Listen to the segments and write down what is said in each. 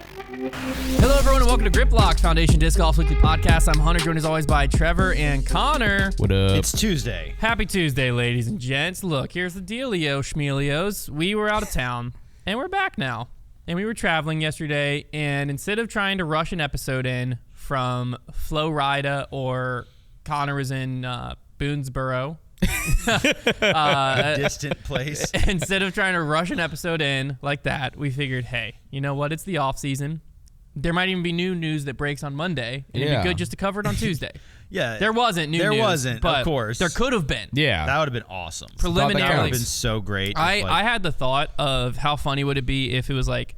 Hello, everyone, and welcome to Grip Locks, Foundation Disc Golf Weekly Podcast. I'm Hunter, joined as always by Trevor and Konner. What up? It's Tuesday. Happy Tuesday, ladies and gents. Look, here's the dealio, schmealios. We were out of town, and we're back now. And we were traveling yesterday, and instead of trying to rush an episode in from Florida or Konner was in Boonesboro, A distant place. instead of trying to rush an episode in like that, we figured, hey, you know what? It's the off season. There might even be new news that breaks on Monday, and it'd be good just to cover it on Tuesday. Yeah. There wasn't new news. There wasn't, but of course. There could have been. Yeah. That would have been awesome. Preliminary. That would have been so great. I had the thought of how funny would it be if it was like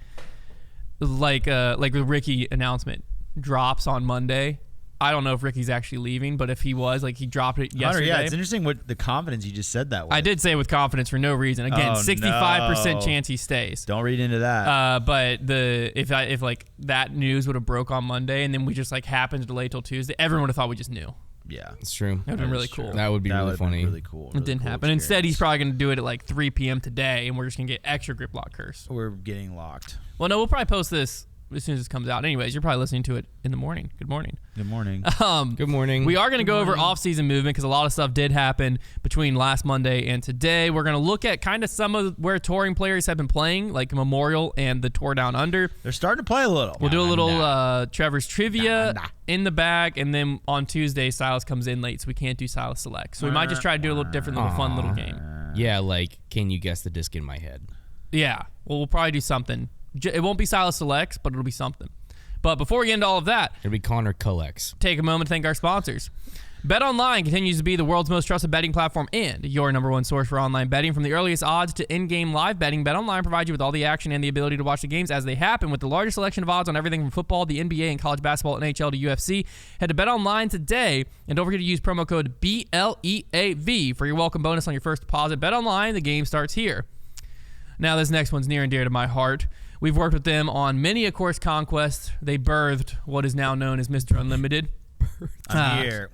the Ricky announcement drops on Monday. I don't know if Ricky's actually leaving, but if he was, like, he dropped it yesterday. Hunter, yeah, it's interesting what the confidence you just said that way. I did say it with confidence for no reason. Again, 65% chance he stays. Don't read into that. But if that news would have broke on Monday and then we just like happened to delay till Tuesday, everyone would have thought we just knew. Yeah, it's true. That would have been really cool. That would be really funny. Really cool. It didn't happen. Instead, he's probably going to do it at like 3 p.m. today, and we're just going to get extra Grip Lock curse. We're getting locked. Well, no, we'll probably post this as soon as this comes out. Anyways, you're probably listening to it in the morning. Good morning. Good morning. Good morning. We are going to go over off-season movement because a lot of stuff did happen between last Monday and today. We're going to look at kind of some of where touring players have been playing, like Memorial and the Tour Down Under. They're starting to play a little. We'll do a little Trevor's trivia in the bag, and then on Tuesday, Silas comes in late, so we can't do Silas Select. So we might just try to do a little different, little fun little game. Yeah, like, can you guess the disc in my head? Yeah, well, we'll probably do something. It won't be Silas Selects, but it'll be something. But before we get into all of that, It'll be Konner collects. take a moment to thank our sponsors. BetOnline continues to be the world's most trusted betting platform and your number one source for online betting. From the earliest odds to in-game live betting, BetOnline provides you with all the action and the ability to watch the games as they happen with the largest selection of odds on everything from football, the NBA, and college basketball, NHL to UFC. Head to BetOnline today and don't forget to use promo code BLEAV for your welcome bonus on your first deposit. BetOnline, the game starts here. Now, this next one's near and dear to my heart. We've worked with them on many a course conquest. They birthed what is now known as Mr. Unlimited. I'm here.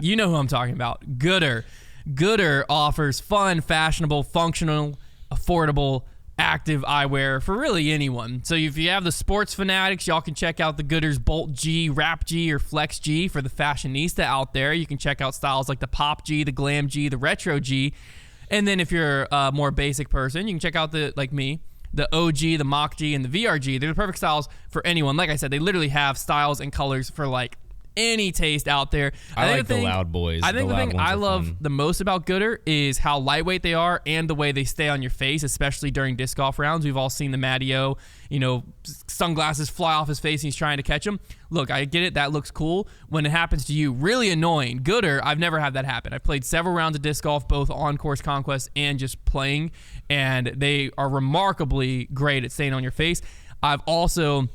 You know who I'm talking about. Gooder. Gooder offers fun, fashionable, functional, affordable, active eyewear for really anyone. So if you have the sports fanatics, y'all can check out the Gooder's Bolt G, Wrap G, or Flex G. For the fashionista out there, you can check out styles like the Pop G, the Glam G, the Retro G. And then if you're a more basic person, you can check out the OG, the Mach G, and the VRG. They're the perfect styles for anyone. Like I said, they literally have styles and colors for like any taste out there. I like the loud boys. I think the thing I love fun. the most about Gooder is how lightweight they are and the way they stay on your face, especially during disc golf rounds. We've all seen the Matty-O, sunglasses fly off his face and he's trying to catch them. Look, I get it. That looks cool. When it happens to you, really annoying. Gooder, I've never had that happen. I've played several rounds of disc golf, both on course conquest and just playing, and they are remarkably great at staying on your face. I've also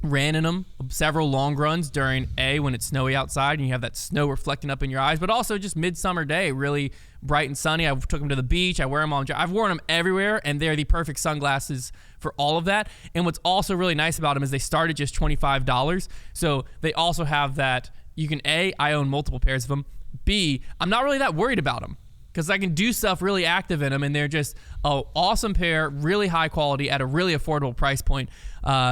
ran in them several long runs during when it's snowy outside and you have that snow reflecting up in your eyes, but also just midsummer day, really bright and sunny. I took them to the beach. I wear them I've worn them everywhere, and they're the perfect sunglasses for all of that. And what's also really nice about them is they start at just $25. So they also have that you can I own multiple pairs of them. B, I'm not really that worried about them because I can do stuff really active in them, and they're just an awesome pair, really high quality at a really affordable price point.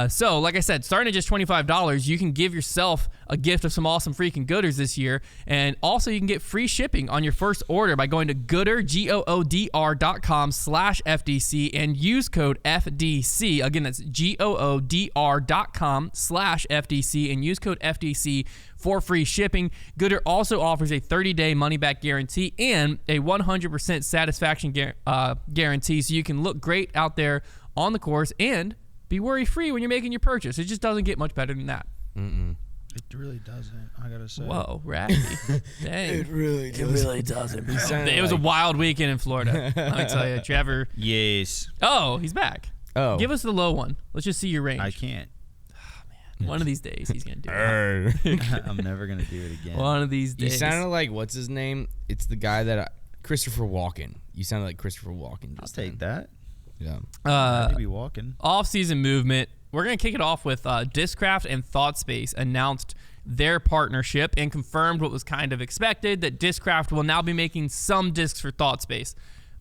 So, like I said, starting at just $25, you can give yourself a gift of some awesome freaking Gooders this year, and also you can get free shipping on your first order by going to Gooder, GOODR.com/FDC and use code FDC. Again, that's GOODR.com/FDC and use code FDC for free shipping. Gooder also offers a 30-day money-back guarantee and a 100% satisfaction guarantee, so you can look great out there on the course and be worry-free when you're making your purchase. It just doesn't get much better than that. It really doesn't, I gotta say. Whoa, Raffy. Dang. It really doesn't. It was a wild weekend in Florida. Let me tell you, Trevor. Yes. Oh, he's back. Oh. Give us the low one. Let's just see your range. I can't. One of these days, he's going to do it. I'm never going to do it again. One of these days. You sounded like, what's his name? It's the guy that, Christopher Walken. You sounded like Christopher Walken. I'll take that. Yeah. I'd be walking. Off-season movement. We're going to kick it off with Discraft and ThoughtSpace announced their partnership and confirmed what was kind of expected, that Discraft will now be making some discs for ThoughtSpace.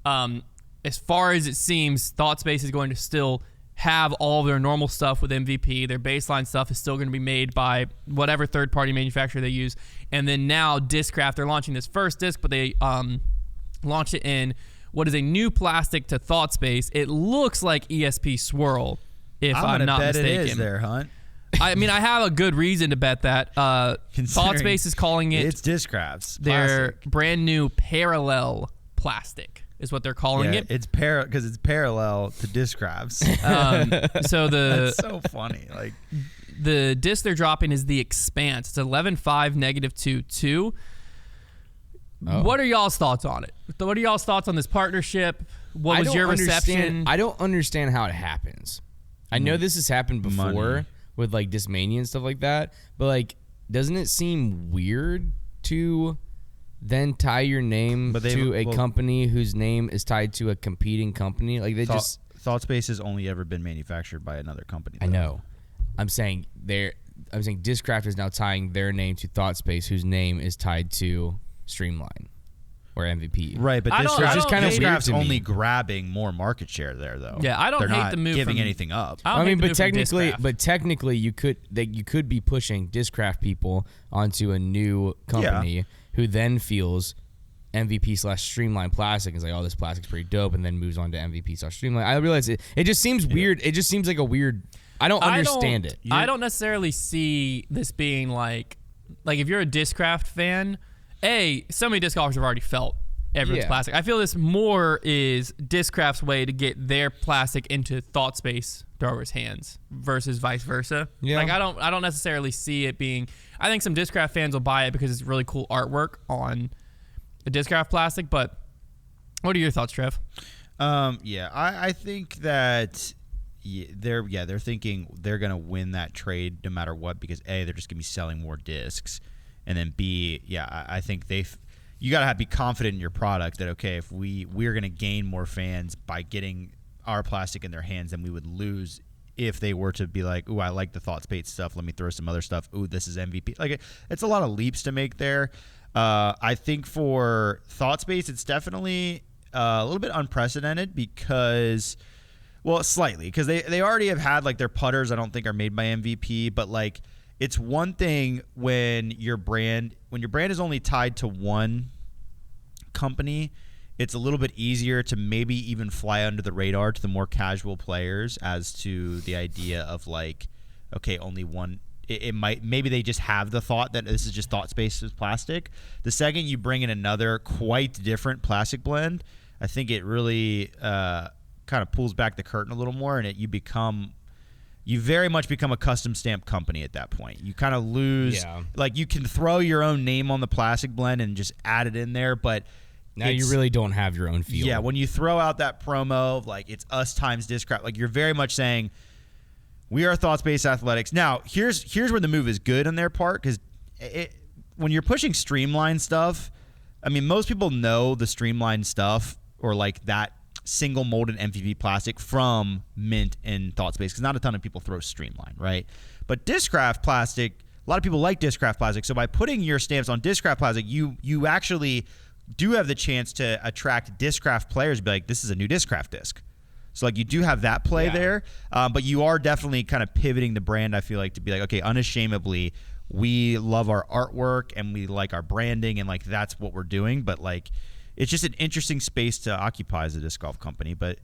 As far as it seems, ThoughtSpace is going to still have all their normal stuff with MVP. Their baseline stuff is still going to be made by whatever third-party manufacturer they use. And then now Discraft, they're launching this first disc, but they launched it in what is a new plastic to Thought Space. It looks like ESP Swirl, if I'm not bet mistaken. it is there, Hunt. I mean, I have a good reason to bet that. Thought Space is calling it It's Discraft's their plastic. brand new parallel plastic is what they're calling it. It's because it's parallel to Discraft's. So That's so funny. Like the disc they're dropping is the Expanse. It's 11.5 -2.2. Oh. What are y'all's thoughts on it? What are y'all's thoughts on this partnership? What was your reception? I don't understand how it happens. I know this has happened before Money. with like Discmania and stuff like that, but like, doesn't it seem weird to then tie your name to a company whose name is tied to a competing company? Like ThoughtSpace has only ever been manufactured by another company. I know. I'm saying Discraft is now tying their name to ThoughtSpace, whose name is tied to Streamline or MVP. Right, but Discraft's weird to only me. grabbing more market share there, though. Yeah, I don't They're hate not the move giving from- anything up. I don't hate the move from Discraft. but technically, you could be pushing Discraft people onto a new company who then feels MVP/Streamline plastic is like, oh, this plastic's pretty dope, and then moves on to MVP/Streamline. I realize it just seems weird. It just seems like a weird. I don't understand it. I don't necessarily see this being like if you're a Discraft fan, so many disc golfers have already felt everyone's plastic. I feel this more is Discraft's way to get their plastic into Thought Space throwers' hands versus vice versa. Yeah. Like I don't necessarily see it being. I think some Discraft fans will buy it because it's really cool artwork on the Discraft plastic. But what are your thoughts, Trev? I think that they're thinking they're gonna win that trade no matter what, because A, they're just gonna be selling more discs, and then B, I think you gotta be confident in your product that if we're gonna gain more fans by getting our plastic in their hands than we would lose if they were to be like, ooh, I like the Thought Space stuff, let me throw some other stuff. Ooh, this is MVP. Like it's a lot of leaps to make there. I think for Thought Space, it's definitely a little bit unprecedented because, well, slightly, because they already have had like their putters. I don't think are made by MVP, but like it's one thing when your brand is only tied to one company. It's a little bit easier to maybe even fly under the radar to the more casual players as to the idea of like, okay, only one. Maybe they just have the thought that this is just Thought Space's plastic. The second you bring in another quite different plastic blend, I think it really kind of pulls back the curtain a little more, and you very much become a custom stamp company at that point. You kind of lose, like you can throw your own name on the plastic blend and just add it in there, but now you really don't have your own feel. Yeah, when you throw out that promo of like it's us times Discraft, like you're very much saying we are Thought Space Athletics. Now, here's where the move is good on their part, because when you're pushing Streamline stuff, I mean, most people know the Streamline stuff or like that single molded MVP plastic from Mint and Thought Space, because not a ton of people throw Streamline, right? But Discraft plastic, a lot of people like Discraft plastic. So by putting your stamps on Discraft plastic, you actually do have the chance to attract Discraft players, be like, this is a new Discraft disc. So like you do have that play there, but you are definitely kind of pivoting the brand, I feel like, to be like, okay, unashamedly, we love our artwork and we like our branding and like that's what we're doing. But like it's just an interesting space to occupy as a disc golf company, but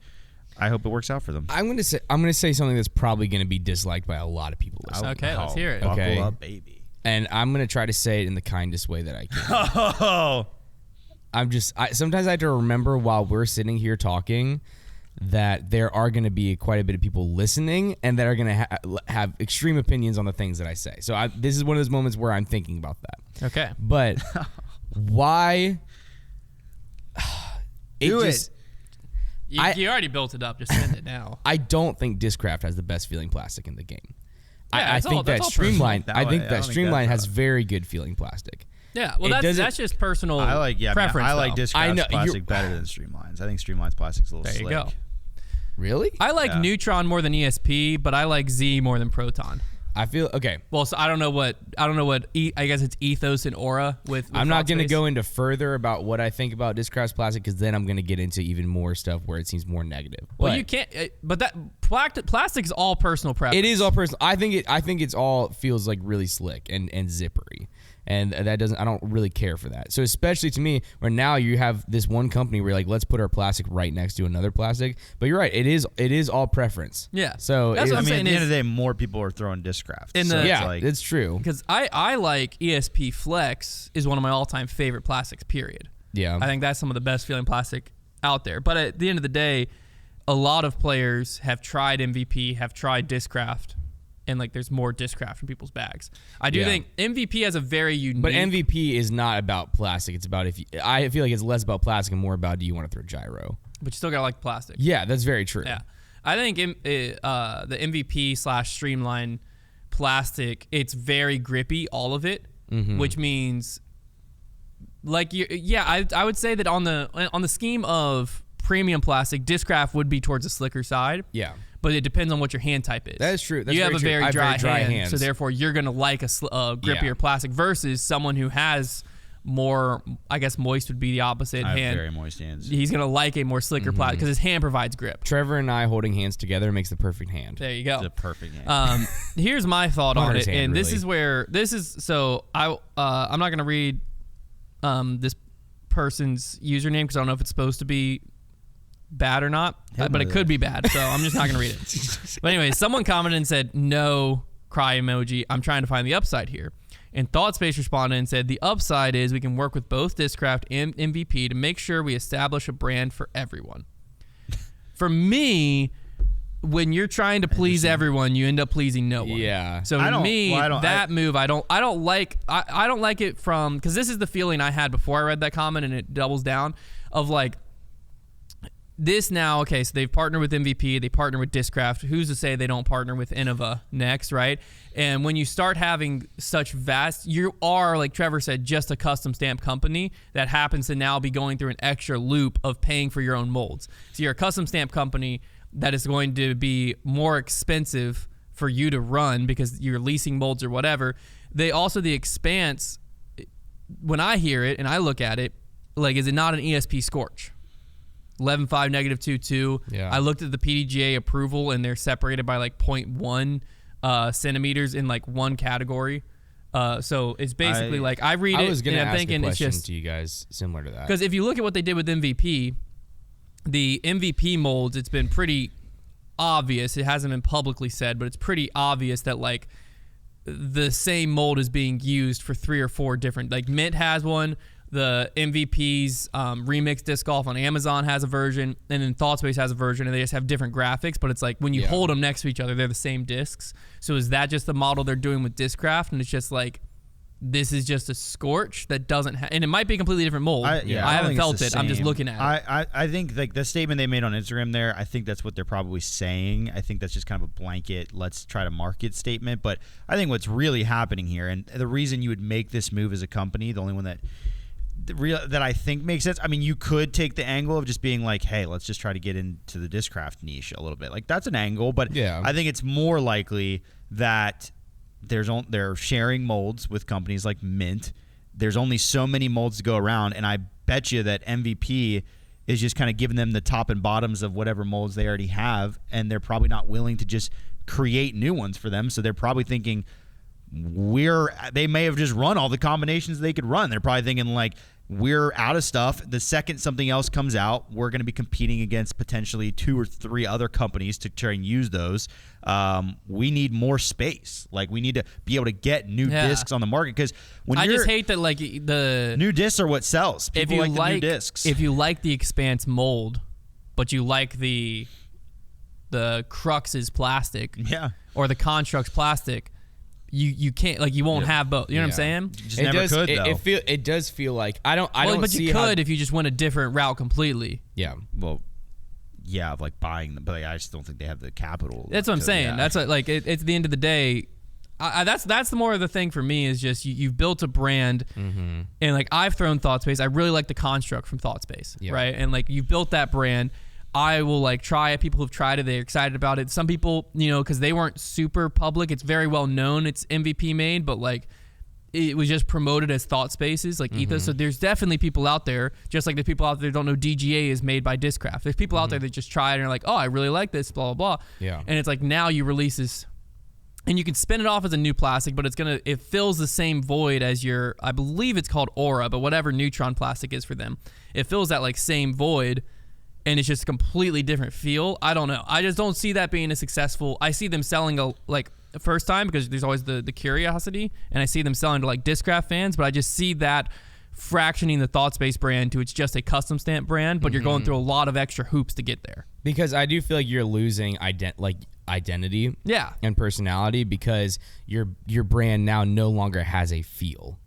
I hope it works out for them. I'm gonna say something that's probably gonna be disliked by a lot of people listening. Okay, let's hear it. Okay. Buckle up, baby. And I'm gonna try to say it in the kindest way that I can. Oh, Sometimes I have to remember while we're sitting here talking that there are going to be quite a bit of people listening and that are going to have extreme opinions on the things that I say. So this is one of those moments where I'm thinking about that. Okay. But why? Do it. You already built it up. Just send it now. I don't think Discraft has the best feeling plastic in the game. Yeah, I think that Streamline. personal. I think I that don't think Streamline that's has very good feeling plastic. Yeah, well, that's just personal preference. I like though. Discraft's plastic better than Streamline's. I think Streamline's plastic's a little There you slick. go. Really? I like Neutron more than ESP, but I like Z more than Proton. I feel okay. Well, so I don't know what I guess it's ethos and aura with I'm not going to ThoughtSpace. go into further about what I think about Discraft's plastic because then I'm going to get into even more stuff where it seems more negative. Well, But you can't. But that plastic is all personal preference. it is all personal. I think it's all feels like really slick and zippery. And that doesn't. I don't really care for that. So especially to me, where now you have this one company where you're like, let's put our plastic right next to another plastic. But you're right. It is all preference. Yeah. So That's what I'm I mean, saying at the end is- of the day, more people are throwing Discraft. In So the- it's yeah, like, it's true. Because I like ESP Flex is one of my all-time favorite plastics, period. Yeah. I think that's some of the best feeling plastic out there. But at the end of the day, a lot of players have tried MVP, have tried Discraft, and like there's more Discraft in people's bags. I do Yeah. think MVP has a very unique. But MVP is not about plastic. It's about I feel like it's less about plastic and more about do you want to throw gyro. But you still gotta like plastic. Yeah, that's very true. Yeah, I think the MVP/Streamline plastic, it's very grippy, all of it, which means like I would say that on the scheme of premium plastic, Discraft would be towards the slicker side. Yeah. But it depends on what your hand type is. That is true. That's you have very a true. very I have dry, very dry hand, hands. so therefore you're gonna like a grippier Yeah. plastic versus someone who has more. I guess moist would be the opposite I have hand. very moist hands. He's gonna like a more slicker plastic because his hand provides grip. Trevor and I holding hands together makes the perfect hand. There you go. It's a perfect hand. Here's my thought on Konner's it, hand, and this really. is where this is. So I'm not gonna read this person's username because I don't know if it's supposed to be bad or not, but it could be bad, so I'm just not gonna read it. But anyway, someone commented and said, "No cry emoji. I'm trying to find the upside here." And ThoughtSpace responded and said, "The upside is we can work with both Discraft and MVP to make sure we establish a brand for everyone." For me, when you're trying to please everyone, you end up pleasing no one. Yeah. So I to don't- me, well, I don't- that move, I don't like. I don't like it from because this is the feeling I had before I read that comment, and it doubles down of like this now. Okay, so they've partnered with MVP, they partner with Discraft. Who's to say they don't partner with Innova next, right? And when you start having such vast, you are, like Trevor said, just a custom stamp company that happens to now be going through an extra loop of paying for your own molds. So you're a custom stamp company that is going to be more expensive for you to run because you're leasing molds or whatever. They also, the expanse, when I hear it and I look at it, like, is it not an ESP Scorch? 11.5, -2.2. Yeah. I looked at the PDGA approval and they're separated by like 0.1 centimeters in like one category. So it's basically like I read I it was going and to I'm ask thinking a it's question just to you guys similar to that. because if you look at what they did with MVP, the MVP molds, it's been pretty obvious. It hasn't been publicly said, but it's pretty obvious that like the same mold is being used for 3 or 4 different. Like Mint has one, the MVP's Remix Disc Golf on Amazon has a version, and then ThoughtSpace has a version, and they just have different graphics. But it's like when you Yeah. hold them next to each other, they're the same discs. So is that just the model they're doing with Discraft? And it's just like this is just a Scorch that doesn't have, and it might be a completely different mold. I don't haven't think felt it's it. the I'm just same. looking at it. I think like the statement they made on Instagram there, I think that's what they're probably saying. I think that's just kind of a blanket, let's try to market statement. But I think what's really happening here, and the reason you would make this move as a company, the only one that I think makes sense. I mean, you could take the angle of just being like, hey, let's just try to get into the Discraft niche a little bit. Like that's an angle, but Yeah. I think it's more likely that they're sharing molds with companies like Mint. There's only so many molds to go around, and I bet you that MVP is just kind of giving them the top and bottoms of whatever molds they already have, and they're probably not willing to just create new ones for them. So they're probably thinking they may have just run all the combinations they could run. They're probably thinking like, we're out of stuff. The second something else comes out, we're going to be competing against potentially 2 or 3 other companies to try and use those. We need more space. Like we need to be able to get new discs on the market because when I just hate that like the new discs are what sells. People like the new discs. If you like the Expanse mold, but you like the Crux's plastic, yeah, or the Construct's plastic, you can't, like, you won't have both. You know what I'm saying? just never could though. It does feel like I don't But see you how- could if you just went a different route completely. Yeah. Well, yeah, of like buying them, but like, I just don't think they have the capital. That's what I'm saying. Yeah. That's what, like it's the end of the day. That's the more of the thing for me is just you've built a brand, and like I've thrown ThoughtSpace. I really like the Construct from ThoughtSpace, Yeah. right? And like you've built that brand. I will like try it. People who've tried it, they're excited about it. Some people, because they weren't super public, it's very well known it's MVP made, but like it was just promoted as Thought Spaces, like Ethos. So there's definitely people out there, just like there's people out there that don't know DGA is made by Discraft. There's people out there that just try it and are like, oh, I really like this, blah, blah, blah. Yeah. And it's like now you release this, and you can spin it off as a new plastic, but it fills the same void as your, I believe it's called Aura, but whatever neutron plastic is for them. It fills that like same void, and it's just a completely different feel. I don't know. I just don't see that being a successful. I see them selling the first time because there's always the curiosity, and I see them selling to like Discraft fans, but I just see that fractioning the Thought Space brand to it's just a custom stamp brand, but you're going through a lot of extra hoops to get there. Because I do feel like you're losing identity and personality because your brand now no longer has a feel,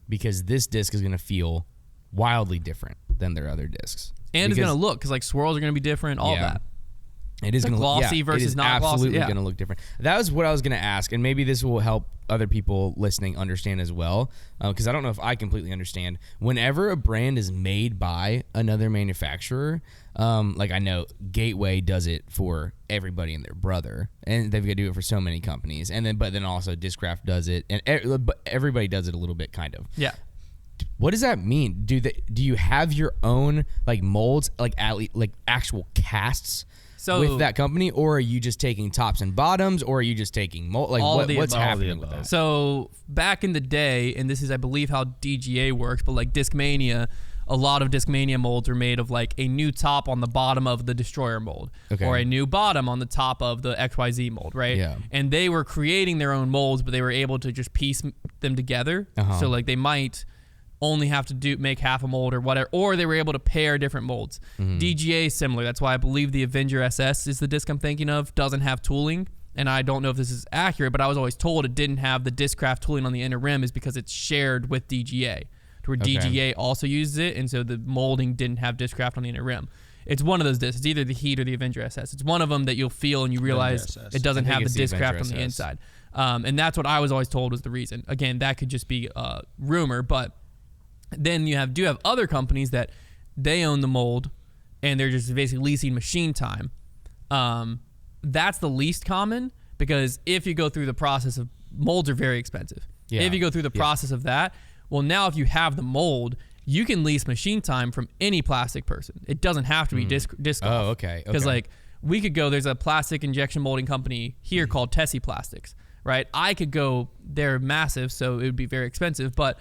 because this disc is going to feel wildly different than their other discs. And it's going to look, because like swirls are going to be different, all that. It is going to look glossy versus not glossy. Absolutely going to look different. That was what I was going to ask, and maybe this will help other people listening understand as well, because I don't know if I completely understand. Whenever a brand is made by another manufacturer, like I know Gateway does it for everybody and their brother, and they've got to do it for so many companies, but then also Discraft does it, and everybody does it a little bit, kind of. Yeah. What does that mean? Do you have your own like molds, like actual casts with that company, or are you just taking tops and bottoms, or are you just taking mold? Like what's happening with that? So back in the day, and this is I believe how DGA works, but like Discmania, a lot of Discmania molds are made of like a new top on the bottom of the Destroyer mold, or a new bottom on the top of the XYZ mold, right? Yeah. And they were creating their own molds, but they were able to just piece them together. So like they might only have to make half a mold or whatever, or they were able to pair different molds. DGA is similar. That's why I believe the Avenger SS is the disc I'm thinking of, doesn't have tooling, and I don't know if this is accurate, but I was always told it didn't have the Discraft tooling on the inner rim is because it's shared with DGA, to where DGA also uses it, and so the molding didn't have Discraft on the inner rim. It's one of those discs. It's either the Heat or the Avenger SS. It's one of them that you'll feel and you realize it doesn't have the Discraft on the inside. And that's what I was always told was the reason. Again, that could just be a rumor, but then you do have other companies that they own the mold and they're just basically leasing machine time. That's the least common, because if you go through the process of molds are very expensive. Yeah. If you go through the process of that, well, now if you have the mold, you can lease machine time from any plastic person. It doesn't have to be disc off. Oh, okay. Because like we could go, there's a plastic injection molding company here called Tessie Plastics, right? I could go, they're massive, so it would be very expensive, but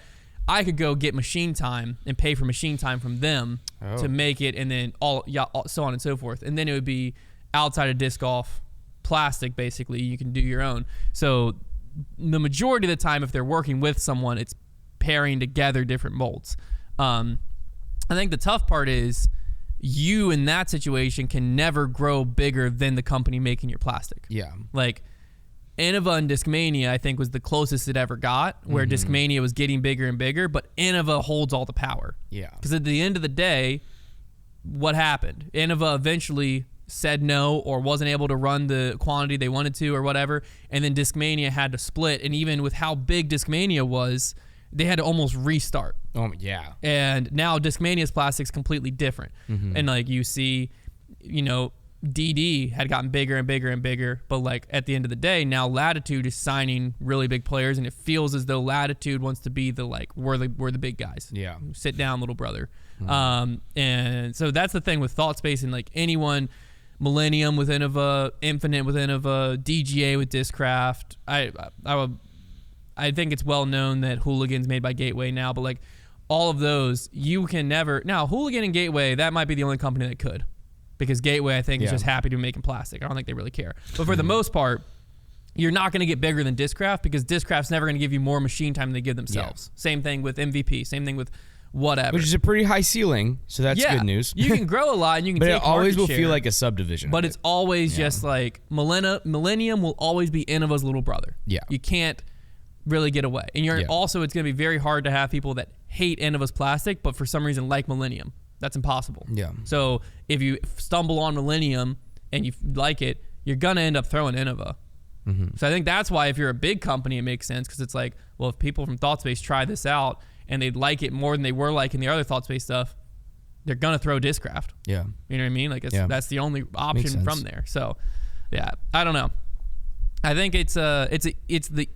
I could go get machine time and pay for machine time from them to make it, and then so on and so forth. And then it would be outside of disc golf plastic, basically. You can do your own. So the majority of the time, if they're working with someone, it's pairing together different molds. I think the tough part is you in that situation can never grow bigger than the company making your plastic. Yeah. Like Innova and Discmania, I think, was the closest it ever got, where Discmania was getting bigger and bigger, but Innova holds all the power. Yeah. Because at the end of the day, what happened? Innova eventually said no or wasn't able to run the quantity they wanted to or whatever, and then Discmania had to split, and even with how big Discmania was, they had to almost restart. Oh, yeah. And now Discmania's plastic's completely different. And like you see, DD had gotten bigger and bigger and bigger, but like at the end of the day, now Latitude is signing really big players, and it feels as though Latitude wants to be the like we're the big guys. Yeah, sit down, little brother. And so that's the thing with Thought Space, and like anyone, Millennium with Innova, Infinite with Innova, DGA with Discraft. I think it's well known that Hooligan's made by Gateway now, but like all of those, you can never now Hooligan and Gateway. That might be the only company that could. Because Gateway, I think, is just happy to be making plastic. I don't think they really care. But for the most part, you're not going to get bigger than Discraft, because Discraft's never going to give you more machine time than they give themselves. Yeah. Same thing with MVP. Same thing with whatever. Which is a pretty high ceiling, so that's good news. You can grow a lot, and you can but take it always will share, feel like a subdivision. But it's always just like Millennium will always be Innova's little brother. Yeah. You can't really get away. And also, it's going to be very hard to have people that hate Innova's plastic, but for some reason like Millennium. That's impossible. Yeah. So if you stumble on Millennium and you like it, you're going to end up throwing Innova. So I think that's why if you're a big company, it makes sense, because it's like, well, if people from ThoughtSpace try this out and they like it more than they were liking the other ThoughtSpace stuff, they're gonna throw Discraft. Yeah. You know what I mean? Like that's the only option from there. So, yeah, I don't know. I think it's the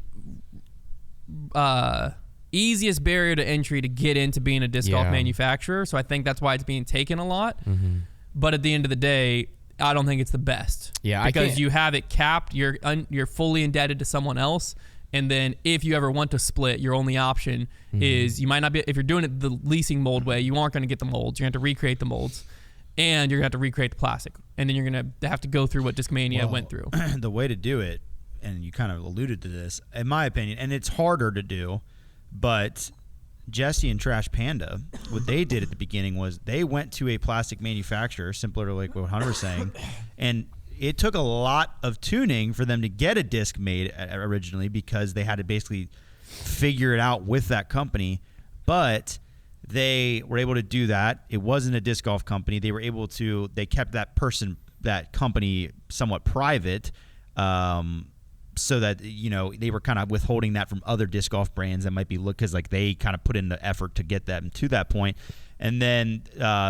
easiest barrier to entry to get into being a disc golf manufacturer. So I think that's why it's being taken a lot. Mm-hmm. But at the end of the day, I don't think it's the best. Yeah, because you have it capped. You're fully indebted to someone else. And then if you ever want to split, your only option is you might not be, if you're doing it the leasing mold way, you aren't going to get the molds. You're going to have to recreate the molds. And you're going to have to recreate the plastic. And then you're going to have to go through what Discmania went through. The way to do it, and you kind of alluded to this, in my opinion, and it's harder to do, but Jesse and Trash Panda, what they did at the beginning was they went to a plastic manufacturer, similar to like what Hunter was saying, and it took a lot of tuning for them to get a disc made originally because they had to basically figure it out with that company. But they were able to do that. It wasn't a disc golf company. They were able to, they kept that company somewhat private, so that, you know, they were kind of withholding that from other disc golf brands that might be because like they kind of put in the effort to get them to that point. And then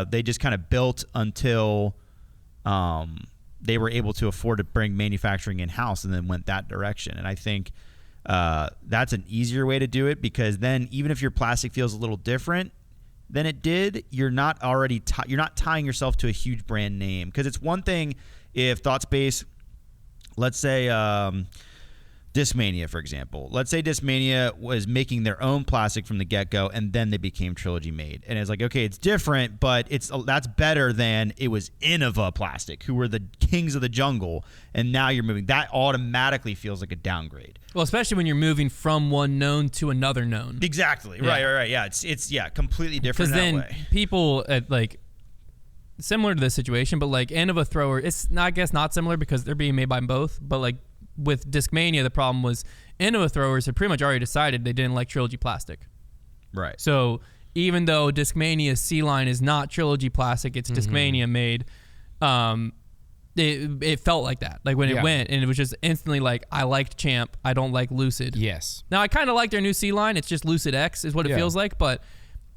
they just kind of built until they were able to afford to bring manufacturing in-house, and then went that direction. And I think that's an easier way to do it, because then even if your plastic feels a little different than it did, you're not already you're not tying yourself to a huge brand name. Because it's one thing if ThoughtSpace, let's say Discmania, for example. Let's say Discmania was making their own plastic from the get-go, and then they became Trilogy made. And it's like, okay, it's different, but that's better than it was Innova Plastic, who were the kings of the jungle, and now you're moving. That automatically feels like a downgrade. Well, especially when you're moving from one known to another known. Exactly. Yeah. Right. Yeah, it's completely different that way. Because then people like similar to this situation, but like Innova Thrower, it's not, I guess not similar because they're being made by both, but like with Discmania, the problem was Innova Throwers had pretty much already decided they didn't like Trilogy plastic. Right. So even though Discmania's C-line is not Trilogy plastic, it's Discmania made, it felt like that. Like when it went, and it was just instantly like, I liked Champ, I don't like Lucid. Yes. Now I kind of like their new C-line. It's just Lucid X is what it feels like, but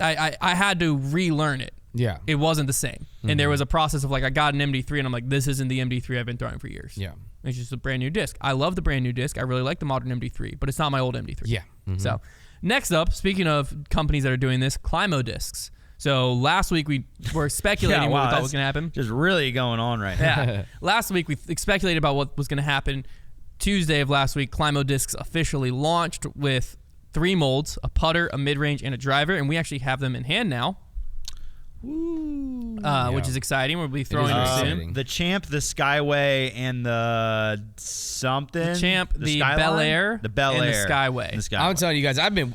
I had to relearn it. Yeah. It wasn't the same. And there was a process of like, I got an MD3 and I'm like, this isn't the MD3 I've been throwing for years. Yeah. It's just a brand new disc. I love the brand new disc. I really like the modern MD3, but it's not my old MD3. Yeah. So next up, speaking of companies that are doing this, Climo Discs. So last week we were speculating what we thought was going to happen. Just really going on right now. Yeah. Last week we speculated about what was going to happen. Tuesday of last week, Climo Discs officially launched with 3 molds, a putter, a mid-range, and a driver, and we actually have them in hand now. Which is exciting. We'll be throwing them soon. The Champ, the Skyway, and the something. The Champ, the Skyline? Bel Air, the Bel Air, and the Skyway. I'm telling you guys, I've been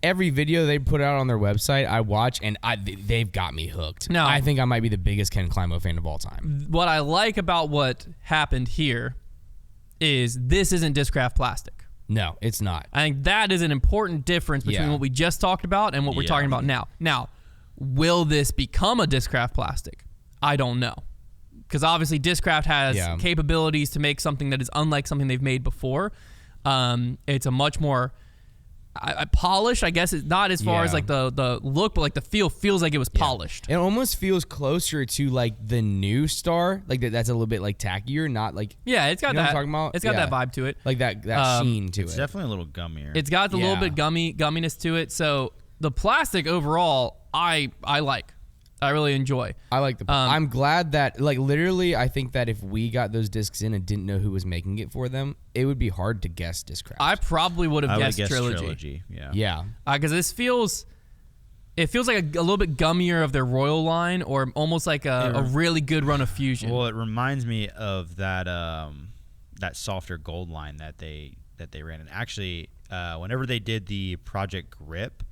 every video they put out on their website, I watch, and they've got me hooked. No. I think I might be the biggest Ken Climo fan of all time. What I like about what happened here is this isn't Discraft plastic. No, it's not. I think that is an important difference between what we just talked about and what we're talking about now. Now, will this become a Discraft plastic? I don't know. Because obviously Discraft has capabilities to make something that is unlike something they've made before. It's a much more polished, I guess. It's not as far as like the look, but like the feel feels like it was polished. It almost feels closer to like the new Star. Like that's a little bit like tackier, not like it's got you know that. What I'm talking about? It's got that vibe to it. Like that sheen to it. It's definitely a little gummier. It's got a little bit gumminess to it. So the plastic overall, I like. I really enjoy. I like the. I'm glad that, like, literally, I think that if we got those discs in and didn't know who was making it for them, it would be hard to guess Discraft. I probably would have guessed Trilogy. Yeah. Because this feels, it feels like a little bit gummier of their Royal line, or almost like a really good run of Fusion. Well, it reminds me of that that softer gold line that they ran. And actually, whenever they did the Project Grip,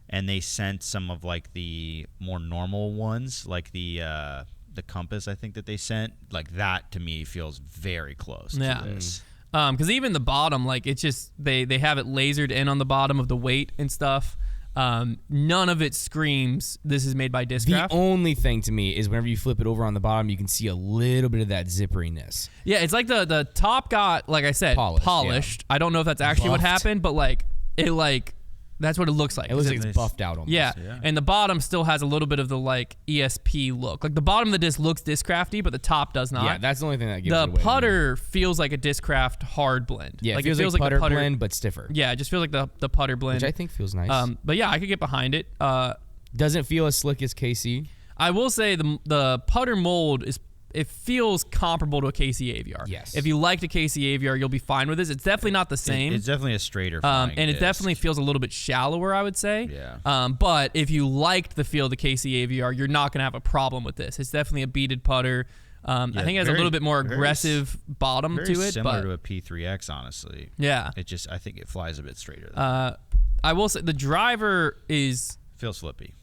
and they sent some of like the more normal ones, like the Compass, I think that they sent, like that to me feels very close to this. Because even the bottom, like it's just they have it lasered in on the bottom of the weight and stuff. None of it screams this is made by Discraft. The only thing to me is whenever you flip it over on the bottom, you can see a little bit of that zipperiness. Yeah, it's like the top got, like I said, polished. Yeah. I don't know if that's actually what happened, but like it like That's what it looks like. It looks like it's buffed out almost. Yeah. And the bottom still has a little bit of the like ESP look. Like the bottom of the disc looks Discrafty, but the top does not. Yeah, that's the only thing that gives it the away. putter feels like a Discraft hard blend. Yeah, like it feels like putter blend, but stiffer. Yeah, it just feels like the putter blend, which I think feels nice. But yeah, I could get behind it. Doesn't feel as slick as KC. I will say the putter mold it feels comparable to a KC AVR. Yes. If you liked a KC AVR, you'll be fine with this. It's definitely not the same. It's definitely a straighter and disc. it definitely feels a little bit shallower, I would say. Yeah. But if you liked the feel of the KC AVR, you're not going to have a problem with this. It's definitely a beaded putter. I think it has a little bit more aggressive bottom to it. Similar but to a P3X, honestly. Yeah. I think it flies a bit straighter. I will say the driver feels flippy.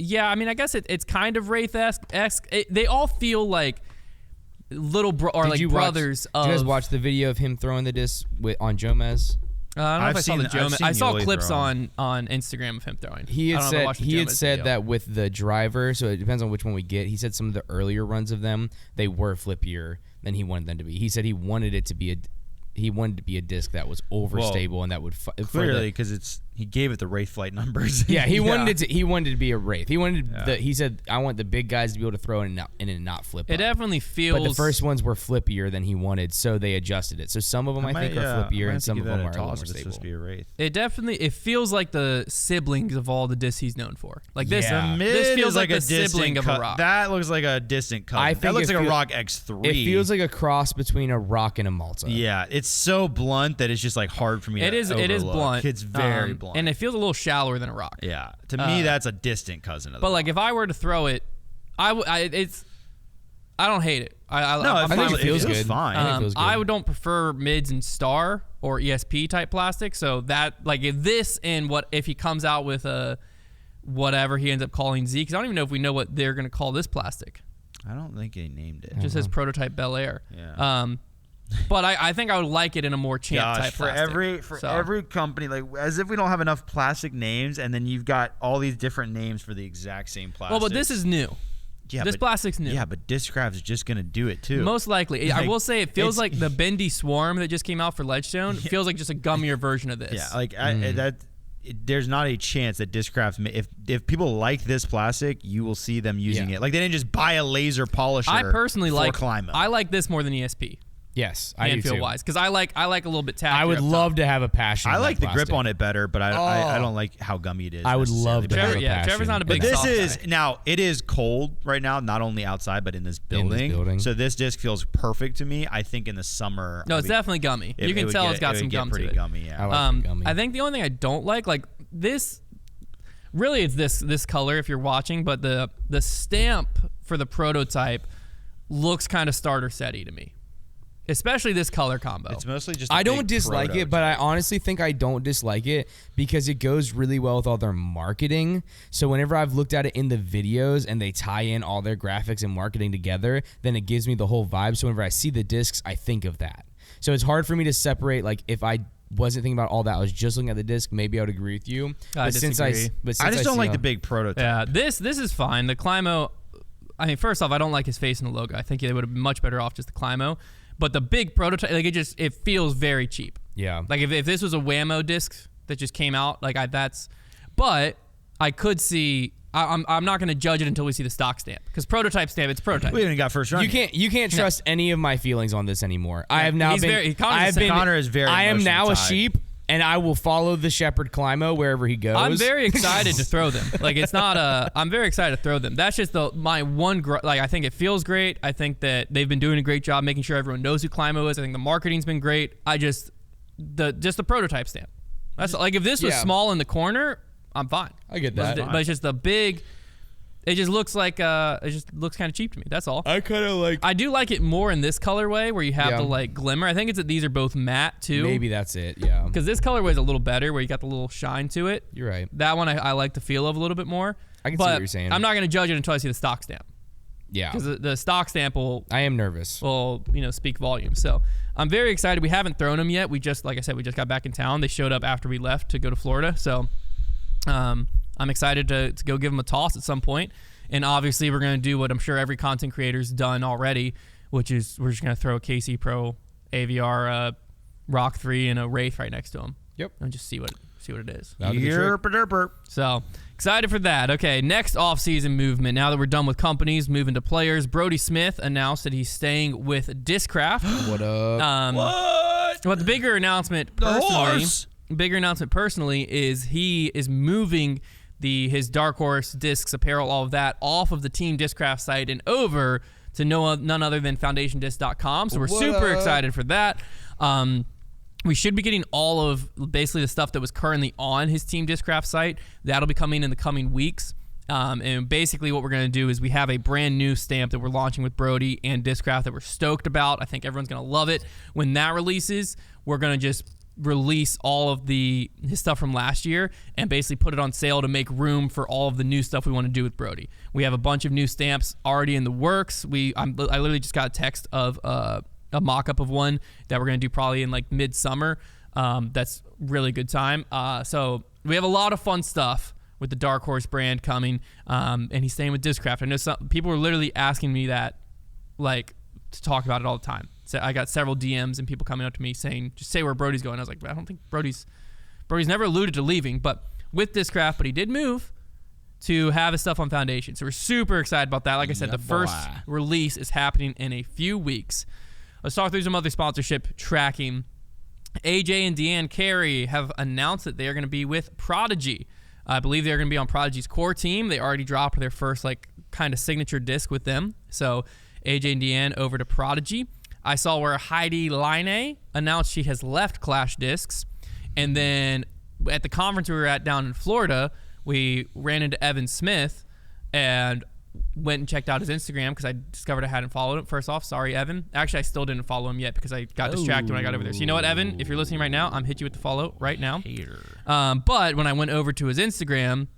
Yeah, I mean, I guess it's kind of Wraith-esque. They all feel like little brothers of. Did you guys watch the video of him throwing the disc on Jomez? I don't know if I saw the Jomez. I saw clips on Instagram of him throwing. He had said that with the driver, so it depends on which one we get. He said some of the earlier runs of them, they were flippier than he wanted them to be. He said he wanted it to be a disc that was overstable and that would clearly because he gave it the Wraith flight numbers. Yeah, he wanted it to be a Wraith. He said I want the big guys to be able to throw it and not flip. It definitely feels. But the first ones were flippier than he wanted, so they adjusted it. So some of them I think are flippier and some of them are a little more stable. Supposed to be a Wraith. It feels like the siblings of all the discs he's known for. Like this, this feels like a sibling of a Rock. That looks like a distant cousin. That looks like a Rock X3. It feels like a cross between a Rock and a Malta. Yeah, it's so blunt that it's just like hard for me to overlook. It is blunt. It's very blunt. And it feels a little shallower than a Rock. Yeah. To me, that's a distant cousin of the But Rock. like if I were to throw it, I don't hate it. I think it feels good. Fine. I don't prefer mids and star or ESP type plastic. So that like if this and if he comes out with a whatever he ends up calling Z, because I don't even know if we know what they're gonna call this plastic. I don't think they named it. It just says prototype Bel Air. Yeah. But I think I would like it in a more champ type plastic. For every company, like as if we don't have enough plastic names, and then you've got all these different names for the exact same plastic. Well, but this is new. Yeah, this plastic's new. Yeah, but Discraft is just gonna do it too. Most likely. Like, I will say it feels like the Bendy Swarm that just came out for Ledgestone. It feels like just a gummier version of this. Yeah, like there's not a chance that Discraft, if people like this plastic, you will see them using it. Like they didn't just buy a laser polisher. I personally like Climo. I like this more than ESP. Yes, I do too. Wise, because I like a little bit tackier. I would love to have a passion. I like the plastic. grip on it better, but I don't like how gummy it is. I would love to have a passion. Trevor's not a big. But this soft is guy. now it is cold right now, not only outside but in this building. So this disc feels perfect to me. I think in the summer. No, it's definitely gummy. You can tell it's got some gum to it. Gummy, yeah. I like the gummy. I think the only thing I don't like this. Really, it's this color if you're watching, but the stamp for the prototype looks kind of starter setty to me. Especially this color combo. It's mostly just. I don't dislike it, but I honestly think I don't dislike it because it goes really well with all their marketing. So whenever I've looked at it in the videos and they tie in all their graphics and marketing together, then it gives me the whole vibe. So whenever I see the discs, I think of that. So it's hard for me to separate. Like if I wasn't thinking about all that, I was just looking at the disc, maybe I would agree with you. I disagree. I just don't like the big prototype. Yeah, this is fine. The Climo. I mean, first off, I don't like his face in the logo. I think they would have been much better off just the Climo. But the big prototype, like it feels very cheap. Yeah. Like if this was a Whammo disc that just came out, but I could see. I'm not going to judge it until we see the stock stamp because prototype stamp, it's prototype. We haven't got first run. You can't trust any of my feelings on this anymore. I have now been. Konner is very. I am now tied. a sheep. And I will follow the Shepherd Climo wherever he goes. I'm very excited to throw them. Like it's not I'm very excited to throw them. That's just my one. I think it feels great. I think that they've been doing a great job making sure everyone knows who Climo is. I think the marketing's been great. The prototype stamp. That's like if this was small in the corner, I'm fine. I get that. But it's just the big. It just looks like it just looks kind of cheap to me. That's all. I kind of like. I do like it more in this colorway where you have the like glimmer. I think it's that these are both matte too. Maybe that's it. Yeah. Because this colorway is a little better where you got the little shine to it. You're right. That one I like the feel of a little bit more. I can see what you're saying. I'm not going to judge it until I see the stock stamp. Yeah. Because the stock stamp I am nervous. Will speak volumes. So I'm very excited. We haven't thrown them yet. Like I said, we just got back in town. They showed up after we left to go to Florida. So I'm excited to go give them a toss at some point. And obviously, we're going to do what I'm sure every content creator's done already, which is we're just going to throw a KC Pro AVR Rock 3 and a Wraith right next to them. Yep. And just see what see what it is. So excited for that. Okay, next offseason movement. Now that we're done with companies, moving to players. Brody Smith announced that he's staying with Discraft. What up? What? But the bigger announcement personally is he is moving his Dark Horse discs, apparel, all of that off of the Team Discraft site and over to none other than FoundationDisc.com. So we're super excited for that. We should be getting all of basically the stuff that was currently on his Team Discraft site. That'll be coming in the coming weeks. And basically what we're going to do is we have a brand new stamp that we're launching with Brody and Discraft that we're stoked about. I think everyone's going to love it. When that releases, we're going to just release all of his stuff from last year and basically put it on sale to make room for all of the new stuff we want to do with Brody. We have a bunch of new stamps already in the works. I literally just got a text of a mock-up of one that we're going to do probably in like midsummer. That's really good time. So we have a lot of fun stuff with the Dark Horse brand coming, and he's staying with Discraft. I know some people are literally asking me that, like, to talk about it all the time. So I got several DMs and people coming up to me saying, just say where Brody's going. I was like, I don't think Brody's never alluded to leaving, but with Discraft, but he did move to have his stuff on Foundation. So we're super excited about that. Like I said, the first release is happening in a few weeks. Let's talk through some other sponsorship tracking. AJ and Deanne Carey have announced that they are going to be with Prodigy. I believe they're going to be on Prodigy's core team. They already dropped their first like kind of signature disc with them. So AJ and Deanne over to Prodigy. I saw where Heidi Line announced she has left Clash Discs. And then at the conference we were at down in Florida, we ran into Evan Smith and went and checked out his Instagram because I discovered I hadn't followed him. First off, sorry, Evan. Actually, I still didn't follow him yet because I got distracted when I got over there. So you know what, Evan? If you're listening right now, I'm hit you with the follow right now. But when I went over to his Instagram,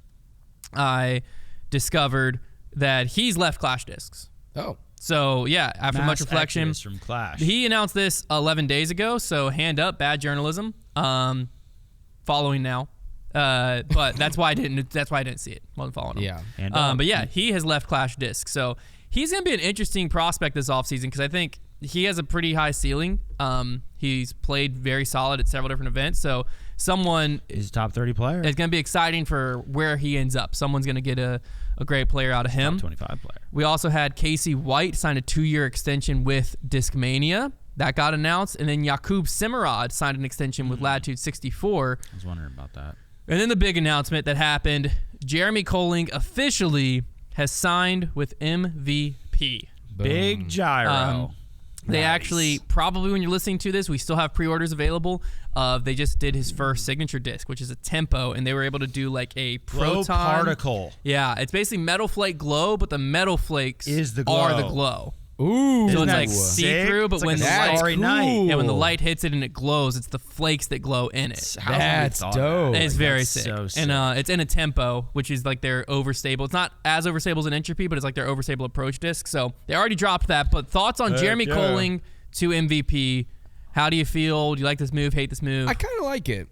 I discovered that he's left Clash Discs. Oh. So, yeah, after much reflection, from Clash. He announced this 11 days ago, so hand up, bad journalism. Following now. But that's why I didn't see it. Wasn't following him. Yeah. But yeah, he has left Clash Discs. So he's going to be an interesting prospect this offseason because I think he has a pretty high ceiling. He's played very solid at several different events. So he's a top 30 player. It's going to be exciting for where he ends up. Someone's going to get a great player out of him. Top 25 player. We also had Casey White sign a 2-year extension with Discmania. That got announced. And then Jakub Simerad signed an extension with Latitude 64. I was wondering about that. And then the big announcement that happened, Jeremy Colling officially has signed with MVP. Boom. Big gyro. They Nice. actually, probably when you're listening to this, we still have pre-orders available. They just did his first signature disc, which is a tempo, and they were able to do like a Glow proton particle. Yeah, it's basically metal flake glow, but the metal flakes Is the glow. are the glow. Ooh. So Isn't it's that like sick? see-through, but It's when like the a light, starry night. yeah, when the light hits it and it glows, it's the flakes that glow in it. How have we That's thought dope. that? It's Like, very that's sick. So sick. And it's in a tempo, which is like their overstable. It's not as overstable as an entropy, but it's like their overstable approach disc. So they already dropped that. But thoughts on Heck Jeremy yeah. Colling to MVP? How do you feel? Do you like this move? Hate this move? I kind of like it.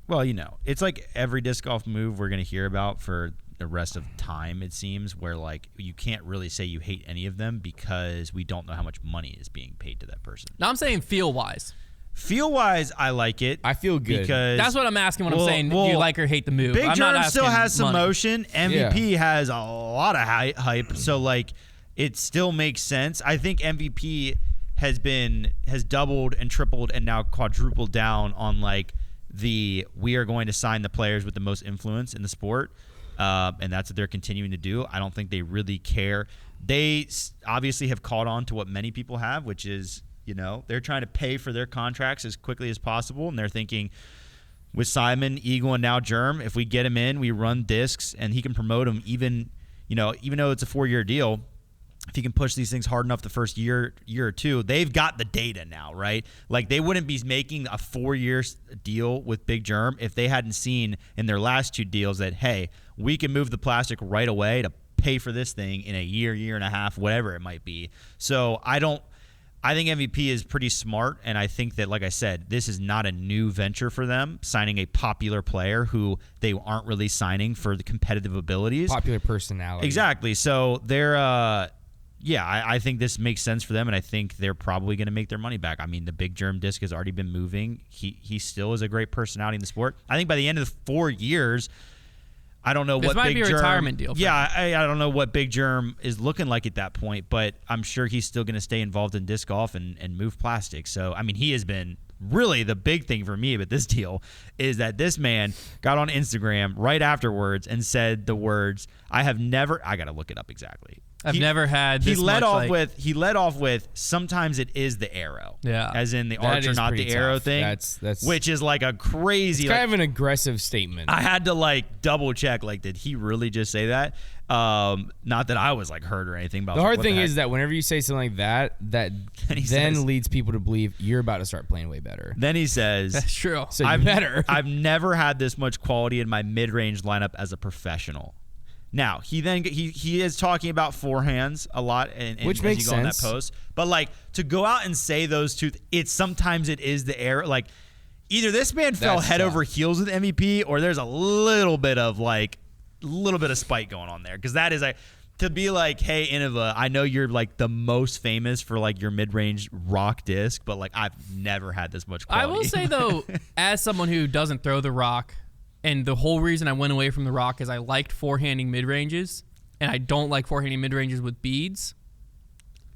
Well, it's like every disc golf move we're going to hear about for the rest of time, it seems, where like you can't really say you hate any of them because we don't know how much money is being paid to that person. No, I'm saying feel-wise. Feel-wise, I like it. I feel good. Because That's what I'm asking when I'm saying, do you like or hate the move? Big I'm not Jerm still asking has some money. motion. MVP has a lot of hype. So, like, it still makes sense. I think MVP has doubled and tripled and now quadrupled down on, like, we are going to sign the players with the most influence in the sport. And that's what they're continuing to do. I don't think they really care. They obviously have caught on to what many people have, which is, they're trying to pay for their contracts as quickly as possible. And they're thinking, with Simon, Eagle, and now Jerm, if we get him in, we run discs, and he can promote them even though it's a 4-year deal. If he can push these things hard enough the first year or two, they've got the data now, right? Like, they wouldn't be making a 4-year deal with Big Jerm if they hadn't seen in their last 2 deals that, hey, we can move the plastic right away to pay for this thing in a year and a half, whatever it might be. So I think MVP is pretty smart, and I think that, like I said, this is not a new venture for them, signing a popular player who they aren't really signing for the competitive abilities. Popular personality. Exactly. So they're yeah, I think this makes sense for them, and I think they're probably going to make their money back. I mean, the big Jerm disc has already been moving. He still is a great personality in the sport. I think by the end of the 4 years, I don't know this what might Big be a Jerm, retirement deal. Yeah, I don't know what Big Jerm is looking like at that point, but I'm sure he's still going to stay involved in disc golf and move plastic. So, I mean, he has been really the big thing for me with this deal is that this man got on Instagram right afterwards and said the words, I got to look it up exactly. I've never had this he led much, off with sometimes it is the arrow. Yeah. As in the That archer, is not pretty the arrow tough. thing. That's which is like a crazy it's kind of an aggressive statement. I had to double check, did he really just say that? Not that I was hurt or anything, but the hard thing is that whenever you say something like that then leads people to believe you're about to start playing way better. Then he says, that's true. So you better. I've never had this much quality in my mid-range lineup as a professional. Now, he is talking about forehands a lot, and which as makes you go sense. on that post. But to go out and say those two, sometimes it is the error. Either this man fell That's head tough. over heels with MVP, or there's a little bit of spite going on there. Because that is to be hey, Innova, I know you're the most famous for your mid-range rock disc, but I've never had this much quality. I will say though, as someone who doesn't throw the rock, and the whole reason I went away from the rock is I liked forehanding mid-ranges, and I don't like forehanding mid-ranges with beads.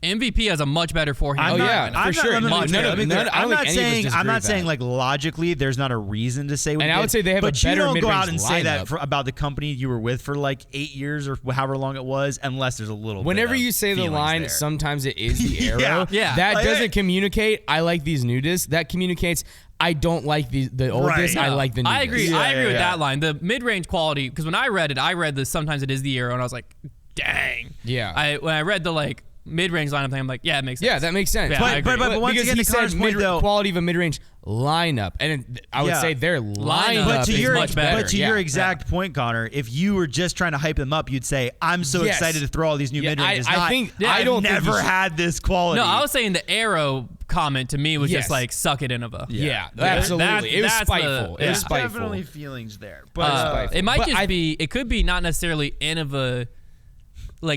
MVP has a much better forehand. For sure. I'm not saying saying logically there's not a reason to say. And I would say they have a better But you don't go out and mid-range say that lineup. about the company you were with for 8 years or however long it was, unless there's a little. Whenever bit of you say the feelings line, there. sometimes it is the arrow. Yeah. That doesn't communicate, I like these new discs. That communicates, I don't like the old Right. discs. I like the new I agree. discs. I agree with yeah. that line. The mid-range quality, because when I read the sometimes it is the arrow, and I was like, dang. Yeah. When I read the mid-range lineup thing, I'm like, yeah, it makes sense. Yeah, that makes sense. Yeah, I agree. but once because again, he to Connor's said point, though, quality of a mid-range lineup, and I would Yeah. say their lineup But is your- much better. But to your exact point, Connor, if you were just trying to hype them up, you'd say, "I'm so Yes. excited to throw all these new Yeah, mid-ranges." I Not, think- I've I don't think never you should- had this quality. No, I was saying the arrow comment to me was Yes. just suck it, Innova. Yeah, Yeah. absolutely. It was That's spiteful. the- It was yeah. spiteful. definitely feelings there, but It might But just be. It could be not necessarily Innova,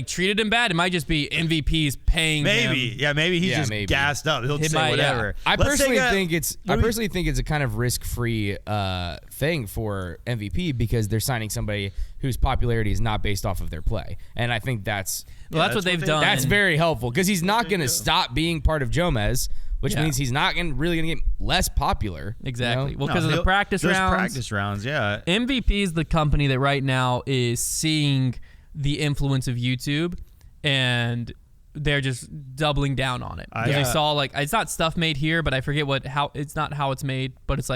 treated him bad. It might just be MVP's paying maybe, him. maybe he's just maybe. gassed up. He'll It say might, whatever. I Let's personally take a- think it's what do we- a kind of risk-free thing for MVP because they're signing somebody whose popularity is not based off of their play, and I think that's Well, that's what they've done. that's very helpful because he's not going to stop being part of Jomez, which Yeah. means he's not really going to get less popular. Exactly. you know? Well, because of the he'll- practice those rounds. practice rounds, yeah. MVP is the company that right now is seeing the influence of YouTube, and they're just doubling down on it. Because they saw it's not stuff made here, but I forget it's not how it's made, but it's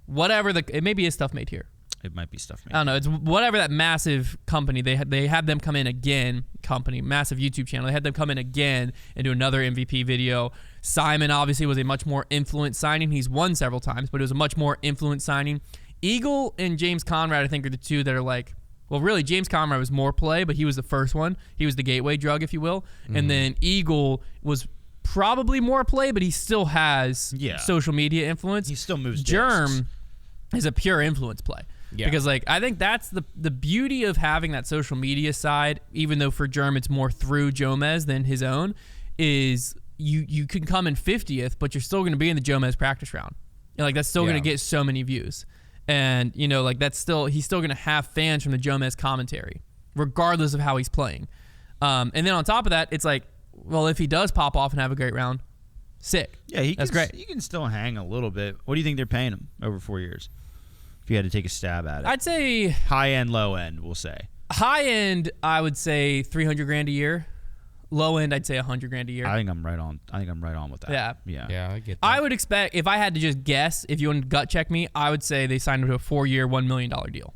whatever it maybe is stuff made here. It might be stuff. I don't know. It's whatever that massive company they had them come in again. Massive YouTube channel. They had them come in again and do another MVP video. Simon obviously was a much more influenced signing. He's won several times, but it was a much more influenced signing. Eagle and James Conrad, I think, are the two that are well, really, James Conrad was more play, but he was the first one. He was the gateway drug, if you will. And then Eagle was probably more play, but he still has social media influence. He still moves Jerm discs. is a pure influence play. Yeah. Because I think that's the beauty of having that social media side, even though for Jerm it's more through Jomez than his own, is you can come in 50th, but you're still going to be in the Jomez practice round. That's still going to get so many views. And, he's still going to have fans from the Jomez commentary, regardless of how he's playing. And then on top of that, it's well, if he does pop off and have a great round, sick. Yeah, that's great. He can still hang a little bit. What do you think they're paying him over 4 years? If you had to take a stab at it. I'd say High end, low end, we'll say. high end, I would say $300,000 a year. Low end, I'd say $100,000 a year. I think I'm right on with that. Yeah. Yeah, I get that. I would expect, if I had to just guess, if you want to gut check me, I would say they signed him to a 4-year, $1 million deal,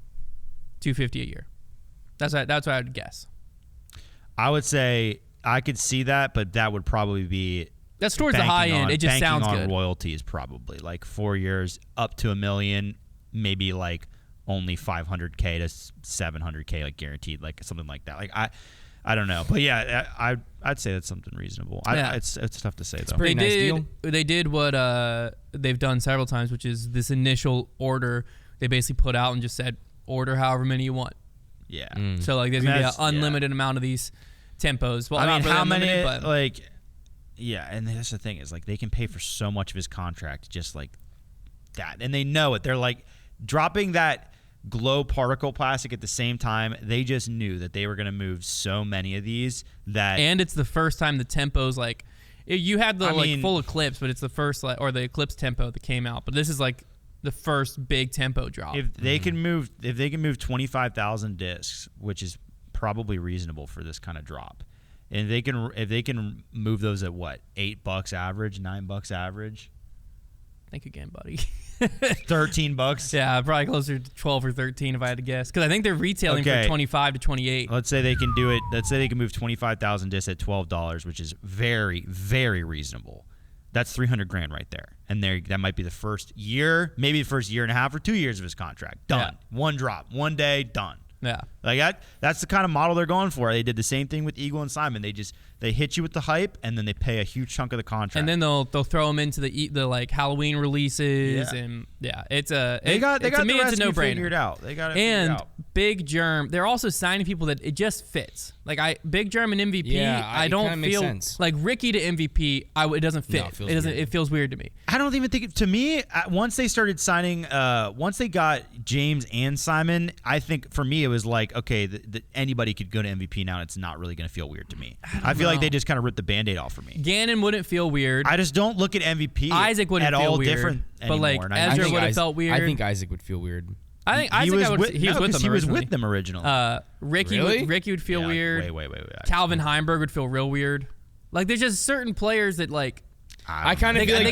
$250 a year. That's what I would guess. I would say I could see that, but that would probably be That's towards the high end. It just sounds on good. royalties, probably 4 years up to $1 million, maybe only $500K to $700K guaranteed, something like that. I don't know, but yeah, I'd say that's something reasonable. Yeah. It's tough to say though. pretty nice deal. They did what they've done several times, which is this initial order. They basically put out and just said order however many you want. Yeah. So there's gonna be an that's- unlimited amount of these tempos. Well, I mean, not really how many? unlimited, but Like, yeah, and that's the thing is like they can pay for so much of his contract just like that, and they know it. They're like dropping that glow particle plastic at the same time. They just knew that they were going to move so many of these that, and it's the first time the tempo's like you had the full Eclipse, but it's the first or the Eclipse tempo that came out. But this is like the first big tempo drop. if they can move 25,000 discs, which is probably reasonable for this kind of drop, and if they can move those at what, $8 average, $9 average. Think again, buddy. $13. Yeah, probably closer to 12 or 13 if I had to guess, because I think they're retailing Okay. for 25 to 28. Let's say they can do it. Let's say they can move 25,000 discs at $12, which is very, very reasonable. That's $300,000 right there, and that might be the first year, maybe the first year and a half or 2 years of his contract. Done. Yeah. One drop, one day, done. Yeah. Like that's the kind of model they're going for. They did the same thing with Eagle and Simon. They hit you with the hype, and then they pay a huge chunk of the contract. And then they'll throw them into the like Halloween releases, Yeah. and yeah, they got to the me it's a recipe no-brainer. figured out. They got it figured And out. Big Jerm, they're also signing people that it just fits. Like Big Jerm and MVP, Yeah, I it don't kinda makes feel sense. like Ricky to MVP. It doesn't fit. No, it feels it doesn't. weird. It feels weird to me. I don't even think to me once they started signing once they got James and Simon, I think for me it was like, okay, anybody could go to MVP now, and it's not really going to feel weird to me. I feel like know. they just kind of ripped the Band-Aid off for me. Gannon wouldn't feel weird. I just don't look at MVP Isaac wouldn't at feel all weird, different but, anymore. like, And Ezra think would've Isaac- felt weird. I think Isaac would feel weird. I think he Isaac was he was with them he originally. was with them originally. Ricky Really? Ricky would feel Yeah, like, weird. Wait. Calvin Heimberg would feel real weird. Like there's just certain players that like I kind of feel like they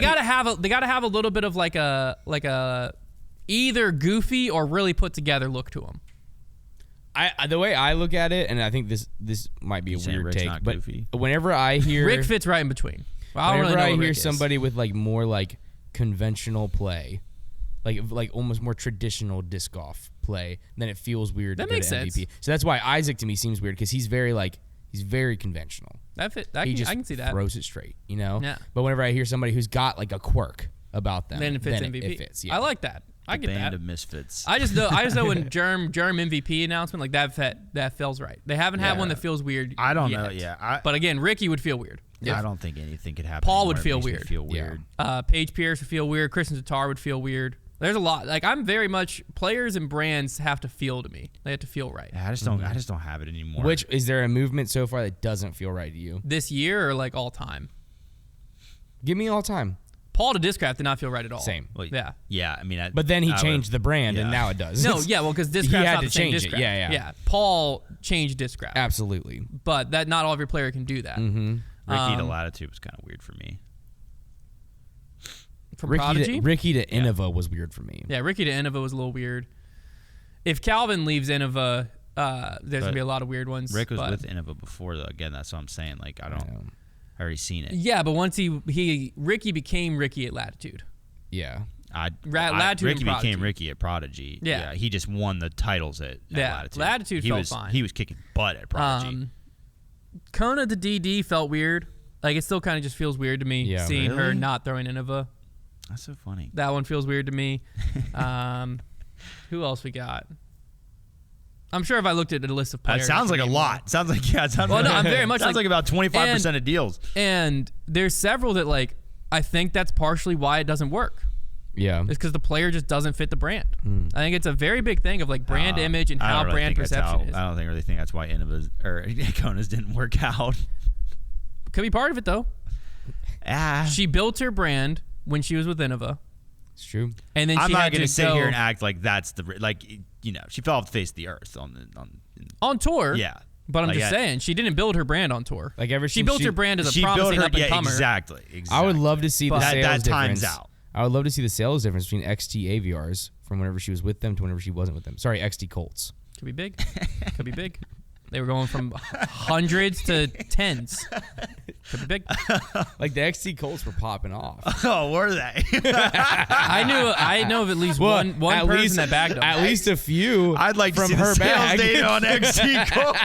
gotta have a little bit of like a either goofy or really put together look to them. The way I look at it, and I think this might be a saying weird Rick's take, not but goofy? whenever I hear Rick fits right in between. Well, I don't whenever really know I what hear Rick is. somebody with like more like conventional play, like almost more traditional disc golf play, then it feels weird That to go makes to sense. MVP. So that's why Isaac to me seems weird, because he's very conventional. That fit. I I can see that. throws it straight, you know. Yeah. But whenever I hear somebody who's got like a quirk about them, Then it fits then MVP. It fits. Yeah. I like that. I the get band that. of misfits. I just know when Jerm MVP announcement like that feels right. They haven't had Yeah. one that feels weird. I don't yet. know. Yeah, But again, Ricky would feel weird. I don't think anything could happen. Paul anymore. would It feel makes me weird. Feel Yeah. weird. Paige Pierce would feel weird. Kristen Tatar would feel weird. There's a lot. Like I'm very much players and brands have to feel to me. They have to feel right. Yeah, I just don't have it anymore. Which is there a movement so far that doesn't feel right to you? This year or like all time. Give me all time. Paul to Discraft did not feel right at all. Same. Well, Yeah. Yeah. I mean, But then he I would- changed the brand, and yeah. now it does. No, yeah, well, because Discraft's He had not to the same change it. Discraft. Yeah. Paul changed Discraft, Absolutely. but that not all of your player can do that. Mm-hmm. Ricky to Latitude was kind of weird for me. From Prodigy, Ricky to Innova was weird for me. yeah, Ricky to Innova was a little weird. If Calvin leaves Innova, there's gonna be a lot of weird ones. Rick was but- with Innova before, though. Again, that's what I'm saying. Like, I already seen it. Yeah, but once Ricky became Ricky at Latitude. Yeah. Latitude Ricky and Prodigy. became Ricky at Prodigy. Yeah. He just won the titles at Latitude. Latitude he felt was, fine. He was kicking butt at Prodigy. Kona to DD felt weird. Like it still kind of just feels weird to me Yeah. seeing her Really? not throwing Innova. That's so funny. That one feels weird to me. Who else we got? I'm sure if I looked at a list of That players, sounds it like would a be lot. Sounds like It sounds Well, like, no, I'm very much sounds like about 25% of deals. more. And there's several that like I think that's partially why it doesn't work. Yeah. It's because the player just doesn't fit the brand. I think it's a very big thing of like brand image and I how don't really brand think that's perception is. I don't really think that's why Innova's or Kona's didn't work out. Could be part of it though. She built her brand when she was with Innova, It's true. and then I'm she not had going to to sit go here and act like that's she fell off the face of the earth on tour. yeah. But I'm Like, just saying, she didn't build her brand on tour. Like ever she since built she- her brand as a she built promising her up and comer. exactly. I would love to see the That- sales that times difference. out. I would love to see the sales difference between XT AVRs from whenever she was with them to whenever she wasn't with them. Sorry, XT Colts. Could be big. Could be big. They were going from hundreds to tens. Could be big. Like the XT Colts were popping off. Oh, were they? I know of at least one at person least, that bagged them. At least a few. I'd like to from see her the sales bag. data on XT Colts.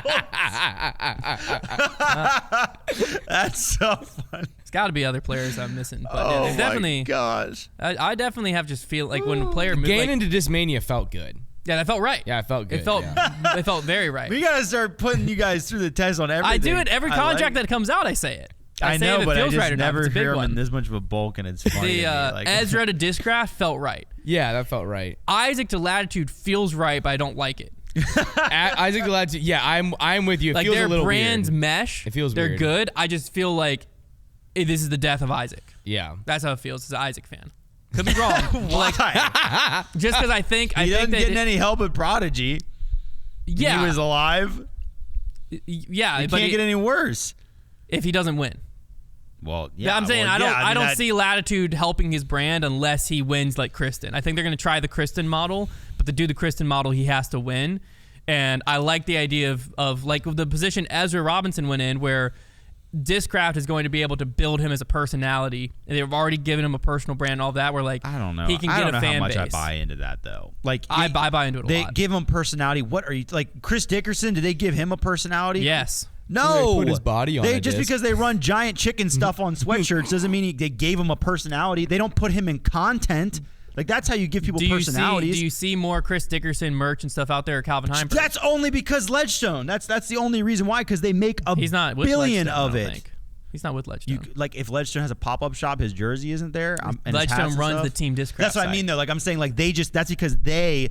That's so funny. There's got to be other players I'm missing. But Oh there's definitely. my gosh. I definitely have just feel like when a player moves. Getting into Discmania felt good. Yeah, that felt right. Yeah, it felt good. It felt very right. We gotta start putting you guys through the test on everything. I do it every contract that comes out. I say it. I say know, if it but I feels just right or not. never It's a big hear them one. in this much of a bulk, and it's funny. The to me. Ezra to Discraft felt right. Yeah, that felt right. Isaac to Latitude feels right, but I don't like it. Isaac Latitude. Yeah, I'm with you. It Like feels their a little brands weird. mesh. It feels they're weird. good. I just feel like this is the death of Isaac. Yeah. That's how it feels as an Isaac fan. Could be wrong. Why? Just because I think He doesn't get any help at Prodigy. Yeah, He was alive. yeah, It but can't get any worse. if he doesn't win. Well, yeah. I'm saying well, I mean, don't that- see Latitude helping his brand unless he wins like Kristen. I think they're going to try the Kristen model, but to do the Kristen model, he has to win. And I like the idea of like the position Ezra Robinson went in, where Discraft is going to be able to build him as a personality. And they've already given him a personal brand, and all that. Where like I don't know. he can I get don't a know fan how much base. I buy into that though. Like I buy into it a They lot. give him personality. What are you like, Chris Dickerson? Did they give him a personality? Yes. No. They put his body on They a just disc. because they run giant chicken stuff on sweatshirts doesn't mean they gave him a personality. They don't put him in content. Like that's how you give people personalities. Do you see more Chris Dickerson merch and stuff out there, or Calvin Heimberg? That's only because Ledgestone. That's the only reason why. Because they make a He's not with billion Ledgestone, I of don't it. think. He's not with Ledgestone. You like if Ledgestone has a pop-up shop, his jersey isn't there. And his hats Ledgestone and runs stuff. the Team Discraft That's what I site. mean though. Like I'm saying, like that's because they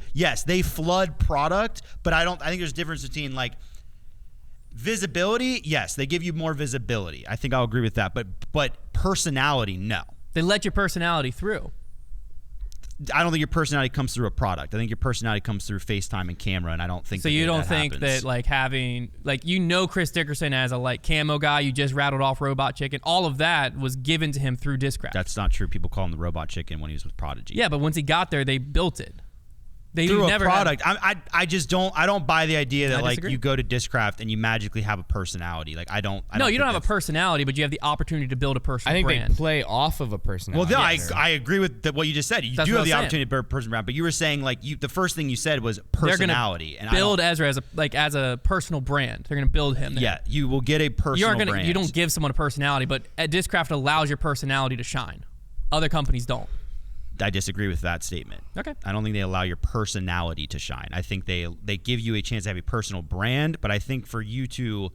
flood product, but I think there's a difference between like visibility. Yes, they give you more visibility. I think I'll agree with that. But personality, no. They let your personality through. I don't think your personality comes through a product. I think your personality comes through FaceTime and camera, and I don't think So that you don't that think happens. that like having like Chris Dickerson as a like camo guy, you just rattled off Robot Chicken, all of that was given to him through Discraft. That's not true. People call him the Robot Chicken when he was with Prodigy. Yeah, but once he got there, they built it. They Through never a product. I just don't buy the idea that I like disagree. you go to Discraft and you magically have a personality. Like I don't No, you don't think have a personality, but you have the opportunity to build a personal I think brand. they play off of a personality. Well, no, Yes. I agree with what you just said. You That's do what have I'm the saying. opportunity to build a personal brand, but you were saying like the first thing you said was They're gonna personality, and build I don't, Ezra as a personal brand. They're gonna build him. There. yeah, you will get a personal brand. You don't give someone a personality, but Discraft allows your personality to shine. Other companies don't. I disagree with that statement. Okay. I don't think they allow your personality to shine. I think they give you a chance to have a personal brand, but I think for you to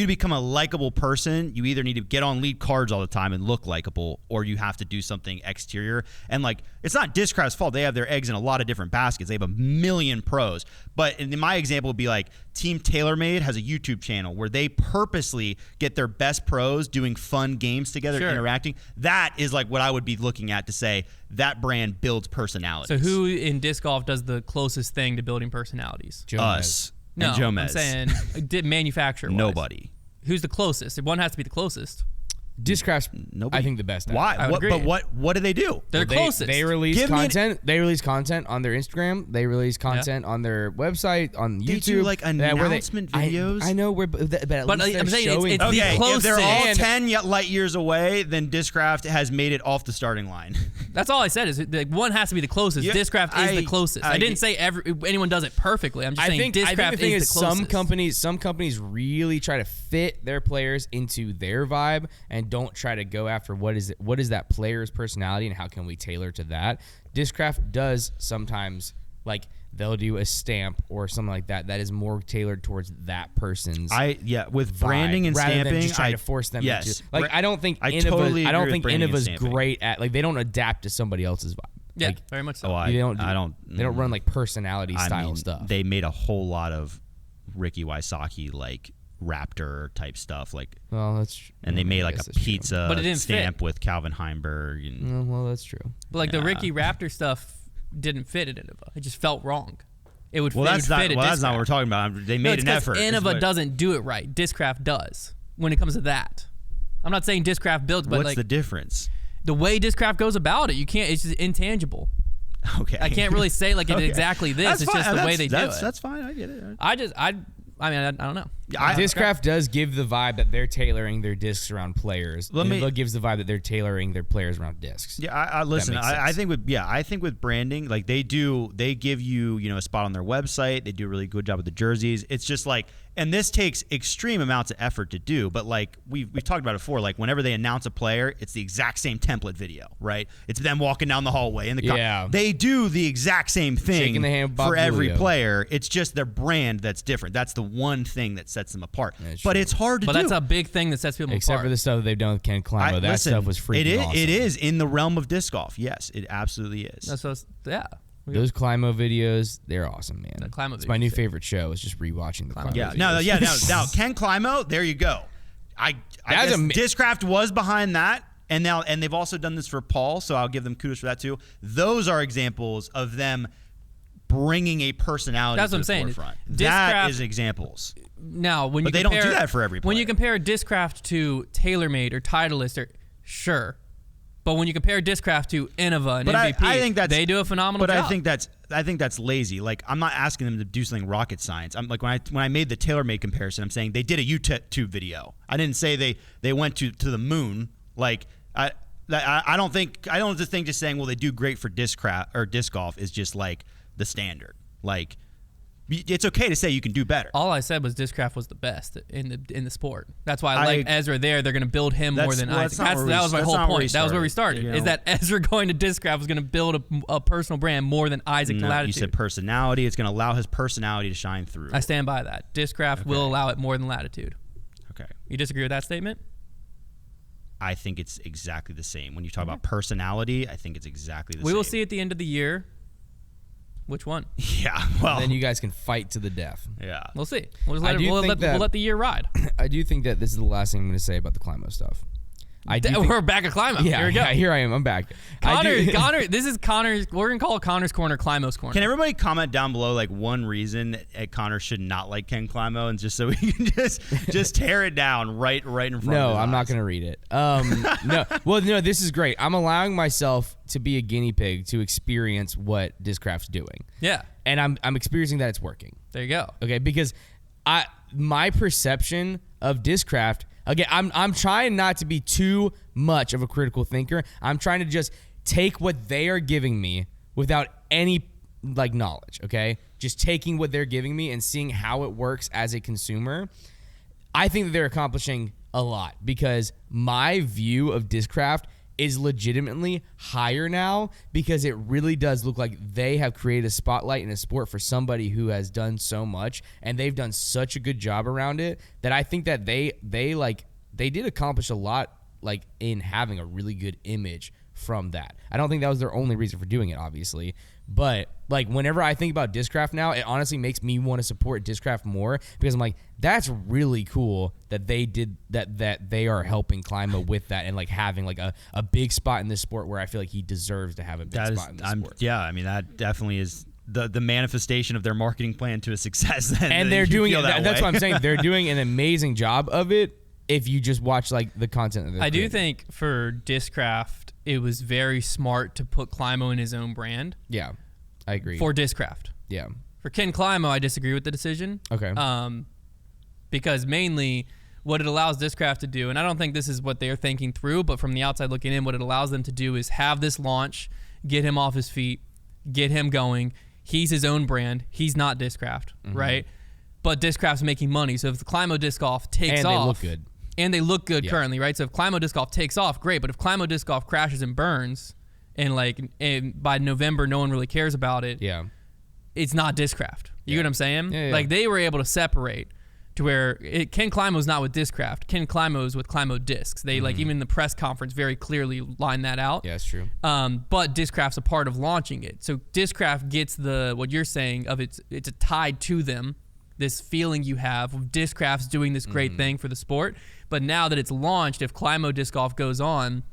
become a likable person, you either need to get on lead cards all the time and look likable, or you have to do something exterior. And like, it's not Discraft's fault. They have their eggs in a lot of different baskets. They have a million pros. But in my example would be like Team TaylorMade has a YouTube channel where they purposely get their best pros doing fun games together, Sure. interacting. That is like what I would be looking at to say that brand builds personality. So who in disc golf does the closest thing to building personalities? Us. No, and Jomez. I'm saying did manufacturer. Nobody. Who's the closest? One has to be the closest. Discraft's, Nobody. I think, the best. Why? I would What, agree. but what do they do? They're They- closest. They release Give me an- content. They release content on their Instagram. They release content on their website, on YouTube. They do, like, where they- announcement videos? I know where, but at But least I'm they're saying it's- showing. it's the Okay, if they're all closest. 10 light years away, then Discraft has made it off the starting line. That's all I said. Is like one has to be the closest. Yeah, Discraft is the closest. I didn't say anyone does it perfectly. I'm just saying I think Discraft the thing is the closest. some companies really try to fit their players into their vibe and don't try to go after what is that player's personality and how can we tailor to that. Discraft does sometimes, like they'll do a stamp or something like that is more tailored towards that person's With vibe, branding and rather stamping, than just trying to force them yes. into, like I don't think I Innova, totally I don't agree think with branding and Innova's stamping. great at, like, they don't adapt to somebody else's vibe. Yeah, Like, very much so. Oh, they don't mm. run like personality I style mean, stuff. They made a whole lot of Ricky Wysocki like Raptor type stuff, like, Well, that's and they made like a pizza But it didn't stamp fit. with Calvin Heimberg. And Well, that's true. But like the Yeah. Ricky Raptor stuff didn't fit at Innova. It just felt wrong. It would. well, it that's would not fit at well, that's not Discraft. what we're talking about. They No, made it's an 'cause effort. is Innova what- doesn't do it right. Discraft does when it comes to that. I'm not saying Discraft builds, but What's like the difference? the way Discraft goes about it, you can't. It's just intangible. Okay, I can't really say like it's Okay. exactly this. That's it's fine. just the way they do it. That's fine. I get it. I mean, I don't know. Discraft does give the vibe that they're tailoring their discs around players. It gives the vibe that they're tailoring their players around discs. Yeah, I listen. I think with branding, like they give you a spot on their website. They do a really good job with the jerseys. It's just like, and this takes extreme amounts of effort to do. But like we've talked about it before, like whenever they announce a player, it's the exact same template video, right? It's them walking down the hallway in the they do the exact same thing for every player. It's just their brand that's different. That's the one thing that sets them apart. But it's hard to do. But that's a big thing that sets people apart. Except for the stuff that they've done with Ken Climo. That stuff was freaking awesome. It is in the realm of disc golf. Yes, it absolutely is. Those Climo videos, they're awesome, man. It's my new favorite show. Is just rewatching the Climo videos. Now Ken Climo, there you go. I guess Discraft was behind that, and they've also done this for Paul, so I'll give them kudos for that too. Those are examples of them bringing a personality to the forefront. That is examples. Now, but they don't do that for every player. When you compare Discraft to TaylorMade or Titleist, sure. But when you compare Discraft to Innova and MVP, I think they do a phenomenal job. But I think that's lazy. Like, I'm not asking them to do something rocket science. I'm like, when I made the TaylorMade comparison, I'm saying they did a YouTube video. I didn't say they went to the moon. Like, I don't think just saying, well, they do great for disc golf is just like the standard. Like, it's okay to say you can do better. All I said was Discraft was the best in the sport. That's why I like Ezra there. They're going to build him more than Isaac. That was my whole point. That was where we started. Is that Ezra going to Discraft was going to build a personal brand more than Isaac to Latitude. You said personality. It's going to allow his personality to shine through. I stand by that. Discraft will allow it more than Latitude. Okay. You disagree with that statement? I think it's exactly the same. When you talk about personality, I think it's exactly the same. We will see at the end of the year. Which one? Yeah, well. Then you guys can fight to the death. Yeah. We'll see. We'll let the year ride. I do think that this is the last thing I'm going to say about the Climo stuff. We're back at Climo. Yeah, here we go. Yeah, here I am. I'm back. Konner, this is Konner's. We're going to call it Konner's Corner, Climo's Corner. Can everybody comment down below like one reason Konner should not like Ken Climo, and just so we can just tear it down right in front of his No, I'm not going to read it. No. Well, no, this is great. I'm allowing myself to be a guinea pig to experience what Discraft's doing. Yeah. And I'm experiencing that it's working. There you go. Okay, because my perception of Discraft, again, I'm trying not to be too much of a critical thinker. I'm trying to just take what they are giving me without any like knowledge, okay? Just taking what they're giving me and seeing how it works as a consumer. I think that they're accomplishing a lot because my view of Discraft is legitimately higher now because it really does look like they have created a spotlight in a sport for somebody who has done so much, and they've done such a good job around it that I think that they did accomplish a lot, like in having a really good image from that. I don't think that was their only reason for doing it, obviously, but like whenever I think about Discraft now, it honestly makes me want to support Discraft more because I'm like, that's really cool that they did that they are helping Climo with that and like having like a big spot in this sport where I feel like he deserves to have a big spot in this sport. Yeah, I mean that definitely is the manifestation of their marketing plan to a success. And they're doing it. That's what I'm saying. They're doing an amazing job of it. If you just watch like the content of I do think for Discraft, it was very smart to put Climo in his own brand. Yeah, I agree. For Discraft. Yeah. For Ken Climo, I disagree with the decision. Okay. Because mainly what it allows Discraft to do, and I don't think this is what they're thinking through, but from the outside looking in, what it allows them to do is have this launch, get him off his feet, get him going. He's his own brand. He's not Discraft, right? But Discraft's making money. So if the Climo Disc Golf takes off. And they look good. And they look good currently, right? So if Climo Disc Golf takes off, great. But if Climo Disc Golf crashes and burns, and by November no one really cares about it, it's not Discraft. You get what I'm saying? Yeah. Like they were able to separate to where Ken Climo's not with Discraft. Ken Climo's with Climo Discs. They like even in the press conference very clearly lined that out. Yeah, that's true. But Discraft's a part of launching it. So Discraft gets what you're saying of it's tied to them. This feeling you have of Discraft's doing this great thing for the sport. But now that it's launched, if Climo Disc Golf goes on,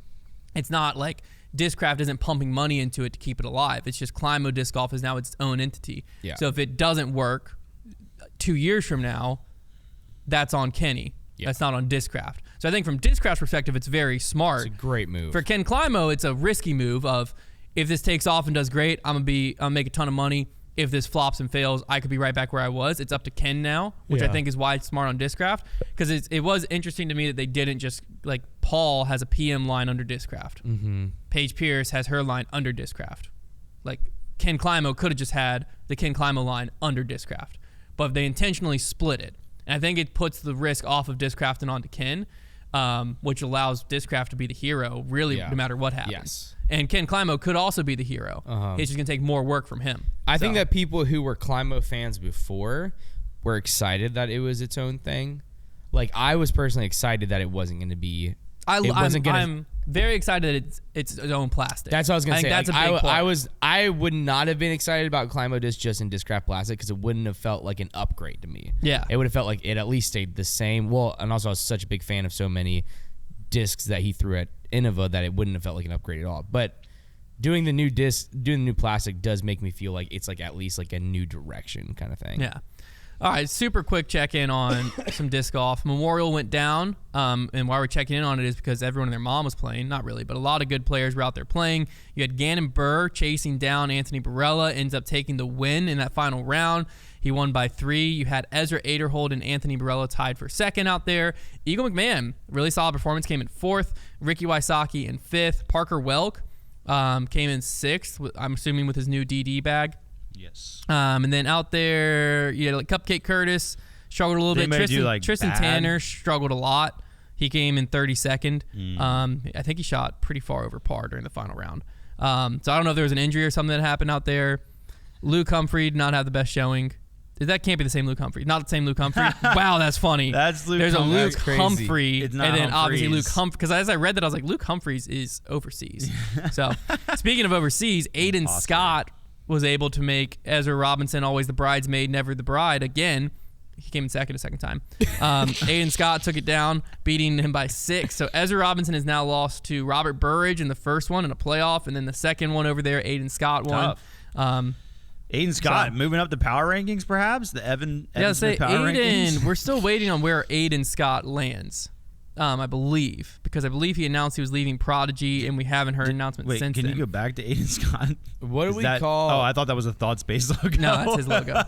it's not like Discraft isn't pumping money into it to keep it alive. It's just Climo Disc Golf is now its own entity. Yeah. So if it doesn't work 2 years from now, that's on Kenny. Yeah. That's not on Discraft. So I think from Discraft's perspective, it's very smart. It's a great move. For Ken Climo, it's a risky move of if this takes off and does great, I'm gonna make a ton of money. if this flops and fails, I could be right back where I was. It's up to Ken now, which I think is why it's smart on Discraft, because it was interesting to me that they didn't just, like, Paul has a PM line under Discraft. Mm-hmm. Paige Pierce has her line under Discraft. Like, Ken Climo could have just had the Ken Climo line under Discraft, but they intentionally split it. And I think it puts the risk off of Discraft and onto Ken, which allows Discraft to be the hero, really, no matter what happens. Yes. And Ken Climo could also be the hero. It's just going to take more work from him. I think that people who were Climo fans before were excited that it was its own thing. Like, I was personally excited that it wasn't going to be. I'm very excited that it's its own plastic. That's what I was going to say. That's a big part. I would not have been excited about Climo Discs just in Discraft Plastic because it wouldn't have felt like an upgrade to me. Yeah. It would have felt like it at least stayed the same. Well, and also I was such a big fan of so many discs that he threw at Innova that it wouldn't have felt like an upgrade at all. But doing the new disc, doing the new plastic does make me feel like it's like at least like a new direction kind of thing. Yeah. All right, super quick check-in on some disc golf. Memorial went down, and why we're checking in on it is because everyone and their mom was playing. Not really, but a lot of good players were out there playing. You had Gannon Burr chasing down Anthony Barella, ends up taking the win in that final round. He won by 3. You had Ezra Aderhold and Anthony Barella tied for second out there. Eagle McMahon, really solid performance, came in 4th. Ricky Wysocki in 5th. Parker Welk came in 6th, I'm assuming with his new DD bag. Yes. And then out there, you had like Cupcake Curtis struggled a little bit. Tristan Tanner struggled a lot. He came in 32nd. I think he shot pretty far over par during the final round. So I don't know if there was an injury or something that happened out there. Luke Humphrey did not have the best showing. That can't be the same Luke Humphrey. Not the same Luke Humphrey. Wow, that's funny. That's Luke. There's Humphrey. a Luke Humphrey, It's not and then obviously Humphreys. Luke Humphrey. Because as I read that, I was like, Luke Humphreys is overseas. So speaking of overseas, Aiden Scott was able to make Ezra Robinson, always the bridesmaid, never the bride, again. He came in second a second time. Aiden Scott took it down, beating him by 6. So Ezra Robinson has now lost to Robert Burridge in the first one in a playoff, and then the second one over there, Aiden Scott won. Aiden Scott moving up the power rankings, perhaps? The Evan Smith power Aiden, rankings? we're still waiting on where Aiden Scott lands. I believe, because I believe he announced he was leaving Prodigy, and we haven't heard an announcement since then. Can you go back to Aiden Scott? What do we call? Oh, I thought that was a Thought Space logo. No, that's his logo.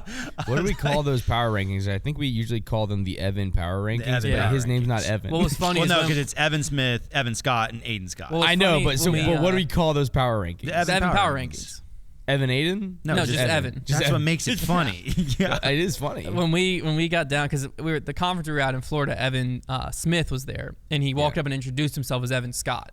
What do we call those power rankings? I think we usually call them the Evan power rankings, but his name's not Evan. What was funny Well, is no, because it's Evan Smith, Evan Scott, and Aiden Scott. Well, I know, funny but what do we call those power rankings? The Evan Power Rankings. Evan Aiden? No, just Evan. That's what makes it funny. Yeah. It is funny. When we got down, because we were at the conference we were at in Florida, Evan Smith was there, and he walked up and introduced himself as Evan Scott.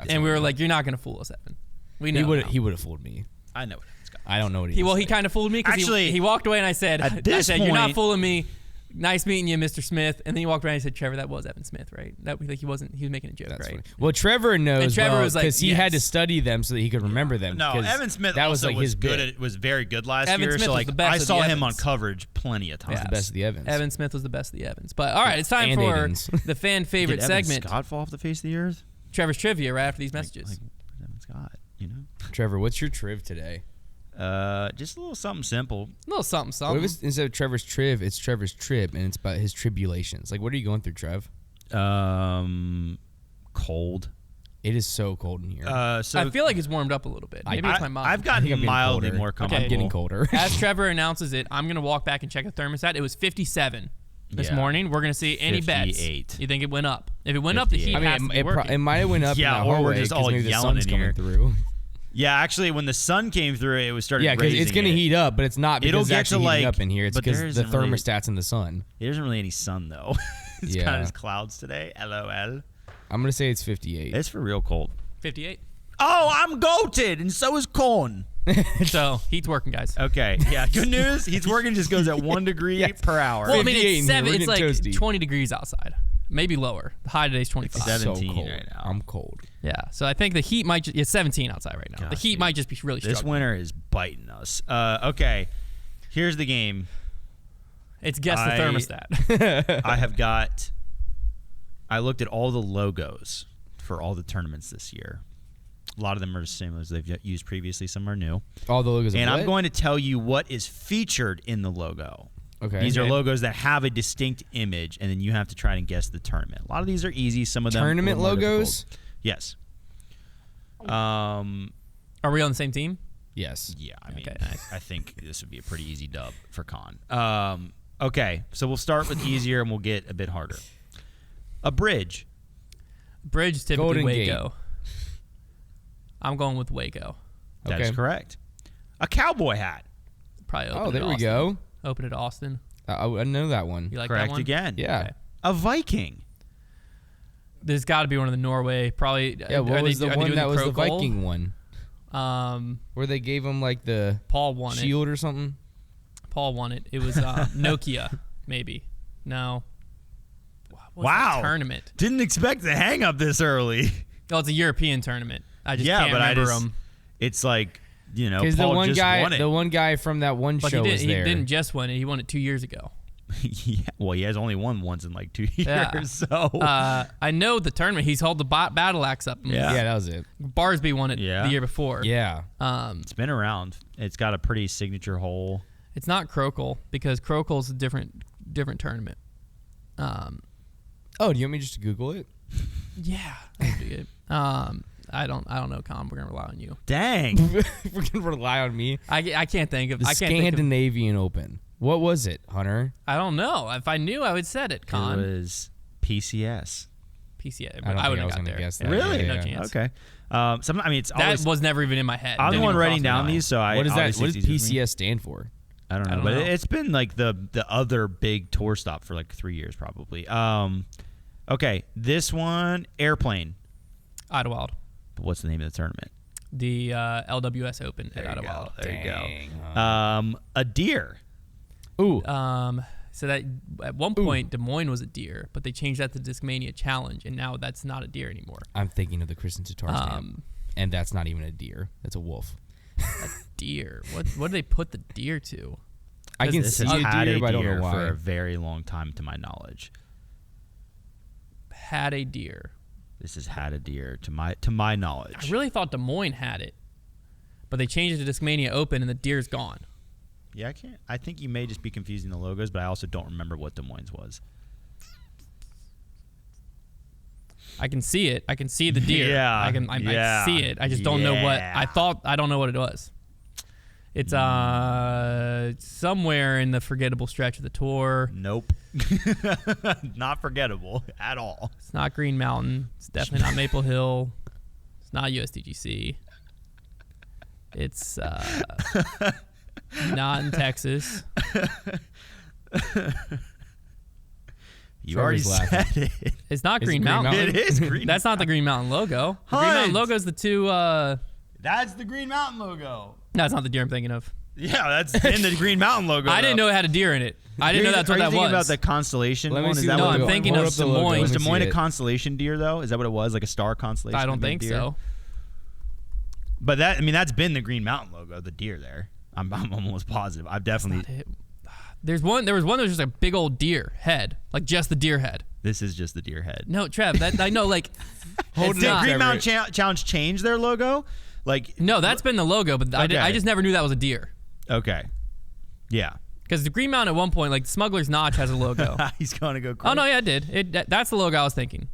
And we were like, "You're not going to fool us, Evan. We know he would have fooled me. I know what Evan Scott. I don't know what he kind of fooled me because he walked away, and I said, "You're not fooling me. Nice meeting you, Mr. Smith." And then he walked around and he said, "Trevor, that was Evan Smith, right?" That like he was making a joke, That's right? funny. Well, Trevor knows, And Trevor was like, because he had to study them so that he could remember them. No, Evan Smith that also was like was his good. bit. Was very good last Evan year. Smith So was like the best I of saw the him on Evans. coverage plenty of times. The best of the Evans. Evan Smith was the best of the Evans. But all right, it's time And for Aidens. the fan favorite Did Evan segment, Scott fall off the face of the earth? Trevor's Trivia, right after these messages. Like Evan Scott, you know. Trevor, what's your triv today? Just a little something simple. A little something, What something. if it's, instead of Trevor's triv, it's Trevor's trib, and it's about his tribulations? Like, what are you going through, Trev? Cold. It is so cold in here. So I feel like it's warmed up a little bit. Maybe it's my mom. I've I think I'm gotten getting mildly colder. more comfortable. I'm getting colder. As Trevor announces it, I'm going to walk back and check the thermostat. It was 57 this Yeah. morning. We're going to see any bets. 58. You think it went up? If it went up, the heat 58. has to be it working. might have went up Yeah, in the or we're hallway just 'cause all maybe the yelling sun's in coming here. through. Yeah, actually, when the sun came through, it was started. Yeah, because it's raising going to it. heat up, but it's not because It'll it's get to, actually heating like- up in here. It's but because there the isn't really- thermostat's in the sun. There isn't really any sun though. It's Yeah. kind of just clouds today. LOL. I'm going to say it's 58. It's for real cold. 58. Oh, I'm goated, and so is corn. So heat's working, guys. Okay, yeah. Good news. He's working. Just goes at 1 degree per hour. Well, I mean, 58 in it's here. 7. We're It's like getting toasty. 20 degrees outside. Maybe lower. The high today is 25. It's so 17 cold. right now. I'm cold. Yeah. So I think the heat might it's 17 outside right now. the Gosh, heat dude. might just be really This struggling. winter is biting us. Okay, here's the game. It's guess the thermostat. I looked at all the logos for all the tournaments this year. A lot of them are the same as they've used previously. Some are new. All the logos. And of I'm what? going to tell you what is featured in the logo. Okay. These are logos that have a distinct image, and then you have to try and guess the tournament. A lot of these are easy. Some of them Tournament a little more logos? difficult. Yes. Are we on the same team? Yes. Yeah, I mean, Okay, nice. I think this would be a pretty easy dub for Con. Okay, so we'll start with easier and we'll get a bit harder. A bridge. Bridge is typically Golden Waco. I'm going with Waco. That is Okay. correct. A cowboy hat. Probably open Oh, at there we Austin. go. Open at Austin. I know that one. You like Correct that one? again. Yeah. Okay. A Viking. There's got to be one of the Norway. Probably. Yeah, what was the one that was the Crow Viking one? Goal? Where they gave him like the Paul won it. shield or something? Paul won it. It was Nokia, maybe. No. What was Wow. that tournament? Didn't expect to hang up this early. Oh, it's a European tournament. I just Yeah, can't but remember them. It's like, you know, Because Paul the just one guy from that one But show he was there. didn't just win it. He won it 2 years ago. Yeah, well, he has only won once in like 2 years. Yeah. So I know the tournament. He's held the battle axe up. Yeah. Yeah, that was it. Barsby won it Yeah. the year before. Yeah. it's been around. It's got a pretty signature hole. It's not Crokel because Crokel's a different tournament. Oh, do you want me just to Google it? Yeah. That'd be good. I don't know, Con. We're gonna rely on you. Dang. We're gonna rely on me. I can't think of. The I can't think of. Scandinavian Open. What was it, Hunter? I don't know. If I knew, I would said it, It Con. was PCS. PCA. I don't I think wouldn't I have was got gonna there. guess that. Really? No Yeah. chance. Okay. I mean, it's That always. was never even in my head. I'm the Didn't one even writing cross my down mind. these, so I. What is that? obviously What does it's easy for me. PCS stand for? I don't know, I don't but know. it's been like the other big tour stop for like 3 years probably. Okay, this one, airplane. Idlewild. But what's the name of the tournament? The LWS Open at Idlewild. There you Dang. go. A deer. Ooh. So that at one point Des Moines was a deer, but they changed that to Discmania Challenge, and now that's not a deer anymore. I'm thinking of the Kristen Tatar stamp. And that's not even a deer. That's a wolf. A deer. What do they put the deer to? I can This see has a had deer, but I don't know for why. a very long time, to my knowledge. Had a deer. This has had a deer, to my knowledge. I really thought Des Moines had it, but they changed it to Discmania Open, and the deer's gone. Yeah, I think you may just be confusing the logos, but I also don't remember what Des Moines was. I can see it. I can see the deer. Yeah, I see it. I just don't know what yeah. I thought. I don't know what it was. It's somewhere in the forgettable stretch of the tour. Nope. Not forgettable at all. It's not Green Mountain. It's definitely not Maple Hill. It's not USDGC. It's not in Texas. You already Trevor's laughing. said it. It's not Is it Green Green Mountain. Mountain? It is Green That's not the Green Mountain logo. The Green Hunt. Mountain logo is the two. That's the Green Mountain logo. No, it's not the deer I'm thinking of. Yeah, that's in the Green Mountain logo. I didn't know it had a deer in it. I didn't know that's what Are you that thinking was. about the constellation Let me one? see Is the that No, what I'm it was? thinking Hold of up the Des logo. Moines. Was Let Des me Moines see a it. constellation deer though? Is that what it was? Like a star constellation? I don't of a think deer? so. But that's been the Green Mountain logo, the deer there. I'm almost positive. I've definitely. Not it. There was one that was just a big old deer head, like just the deer head. This is just the deer head. No, Trev, that I know, like, Did it's not. Green Mountain Challenge change their logo? Like No, that's been the logo, but Okay. I just never knew that was a deer. okay, yeah. Because the Green Mountain at one point, like Smuggler's Notch has a logo. He's gonna go. Crazy. Oh no, yeah, it did. That's the logo I was thinking.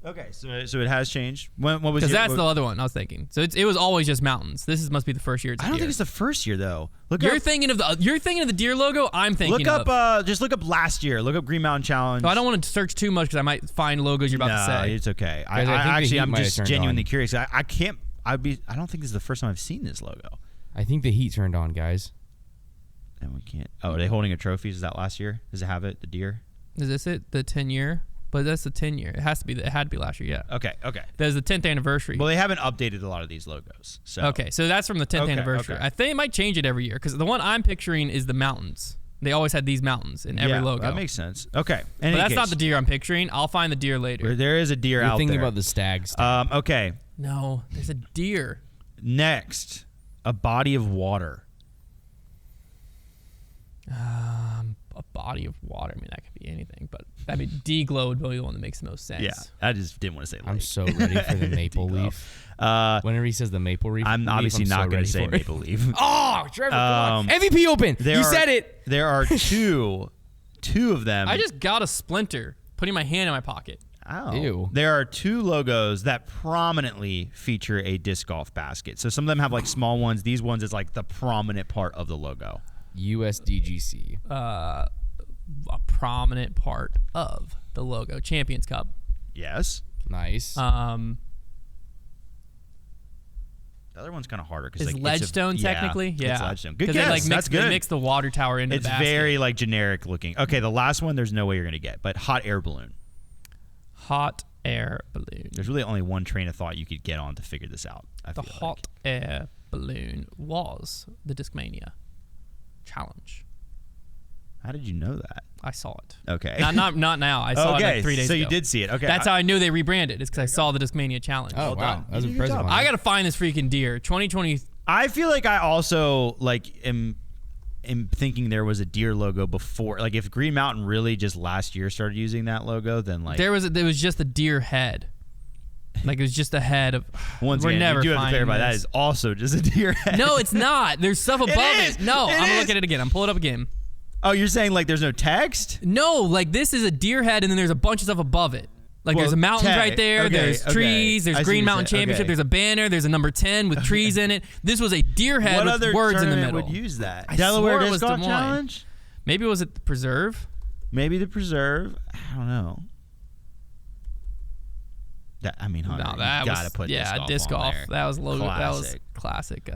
Okay, so it has changed. What was? Because your- that's what- the other one I was thinking. So it was always just mountains. Must be the first year it's a I don't deer. think it's the first year though. Look You're up. thinking of the deer logo. I'm thinking Look of. up. Just look up last year. Look up Green Mountain Challenge. So I don't want to search too much because I might find logos you're about no, to say. it's okay. Guys, I think the actually, heat I'm might have just turned genuinely on. curious. I can't. I don't think this is the first time I've seen this logo. I think the heat turned on, guys. And we can't. Oh, are they holding a trophy? Is that last year? Does it have it? The deer? Is this it? The 10 year? But that's the 10 year. It has to be. It had to be last year. Yeah. Okay. There's the 10th anniversary. Well, they haven't updated a lot of these logos. So Okay, so that's from the 10th Okay, anniversary. okay. I think they might change it every year because the one I'm picturing is the mountains. They always had these mountains in every yeah, logo. that makes sense. Okay. but that's not the deer I'm picturing. I'll find the deer later. There is a deer You're out thinking there. about the stag. Okay. No, there's a deer. Next, a body of water. A body of water. I mean, that could be anything. But I mean, D-Glow would be the one that makes the most sense. Yeah, I just didn't want to say. I'm lake. so ready for the maple Deep leaf. Uh, Whenever he says the maple leaf, I'm obviously I'm not so going to ready say for it. maple leaf. Oh, Trevor, come on. MVP Open. There You are- said it. There are two of them. I just got a splinter putting my hand in my pocket. Oh. Ew. There are 2 logos that prominently feature a disc golf basket. So some of them have like small ones. These ones is like the prominent part of the logo. USDGC. A prominent part of the logo. Champions Cup. Yes. Nice. The other one's kind of harder because Is like Ledgestone technically? Yeah. It's Ledgestone. Good Because guess. they like That's good. They mix the water tower into It's the basket. very like generic looking. Okay, the last one there's no way you're gonna get, but hot air balloon. Hot air balloon. There's really only one train of thought you could get on to figure this out. The feel hot air balloon was the Discmania challenge. How did you know that? I saw it. Okay. Not now. I saw it like 3 days so ago. you did see it. Okay. That's how I knew they rebranded. It's because I saw the Discmania challenge. Oh, well wow. done. That was You did a good impressive. job. I gotta find this freaking deer. 2020. I feel like I also like am thinking there was a deer logo before. Like if Green Mountain really just last year started using that logo, then like There was just a deer head. Like it was just a head of. once we're again, never you do have to finding clarify that this. is also just a deer head. No, it's not. There's stuff above is. it. No, It I'm gonna is. look at it again. I'm pulling it up again. Oh, you're saying like there's no text? No, like this is a deer head, and then there's a bunch of stuff above it. Like Well, there's a mountains okay, right there. okay, There's okay. trees. There's I see Green what you're Mountain saying. Championship. Okay. There's a banner. There's a number 10 with trees in it. This was a deer head What with other words in the tournament middle. would use that? I Delaware swore it Disc was Golf Des Moines. Challenge? Maybe was it the Preserve? Maybe the Preserve. I don't know. Hunter, No, you that gotta was put disc golf. on there. That was low. That was Classic. classic.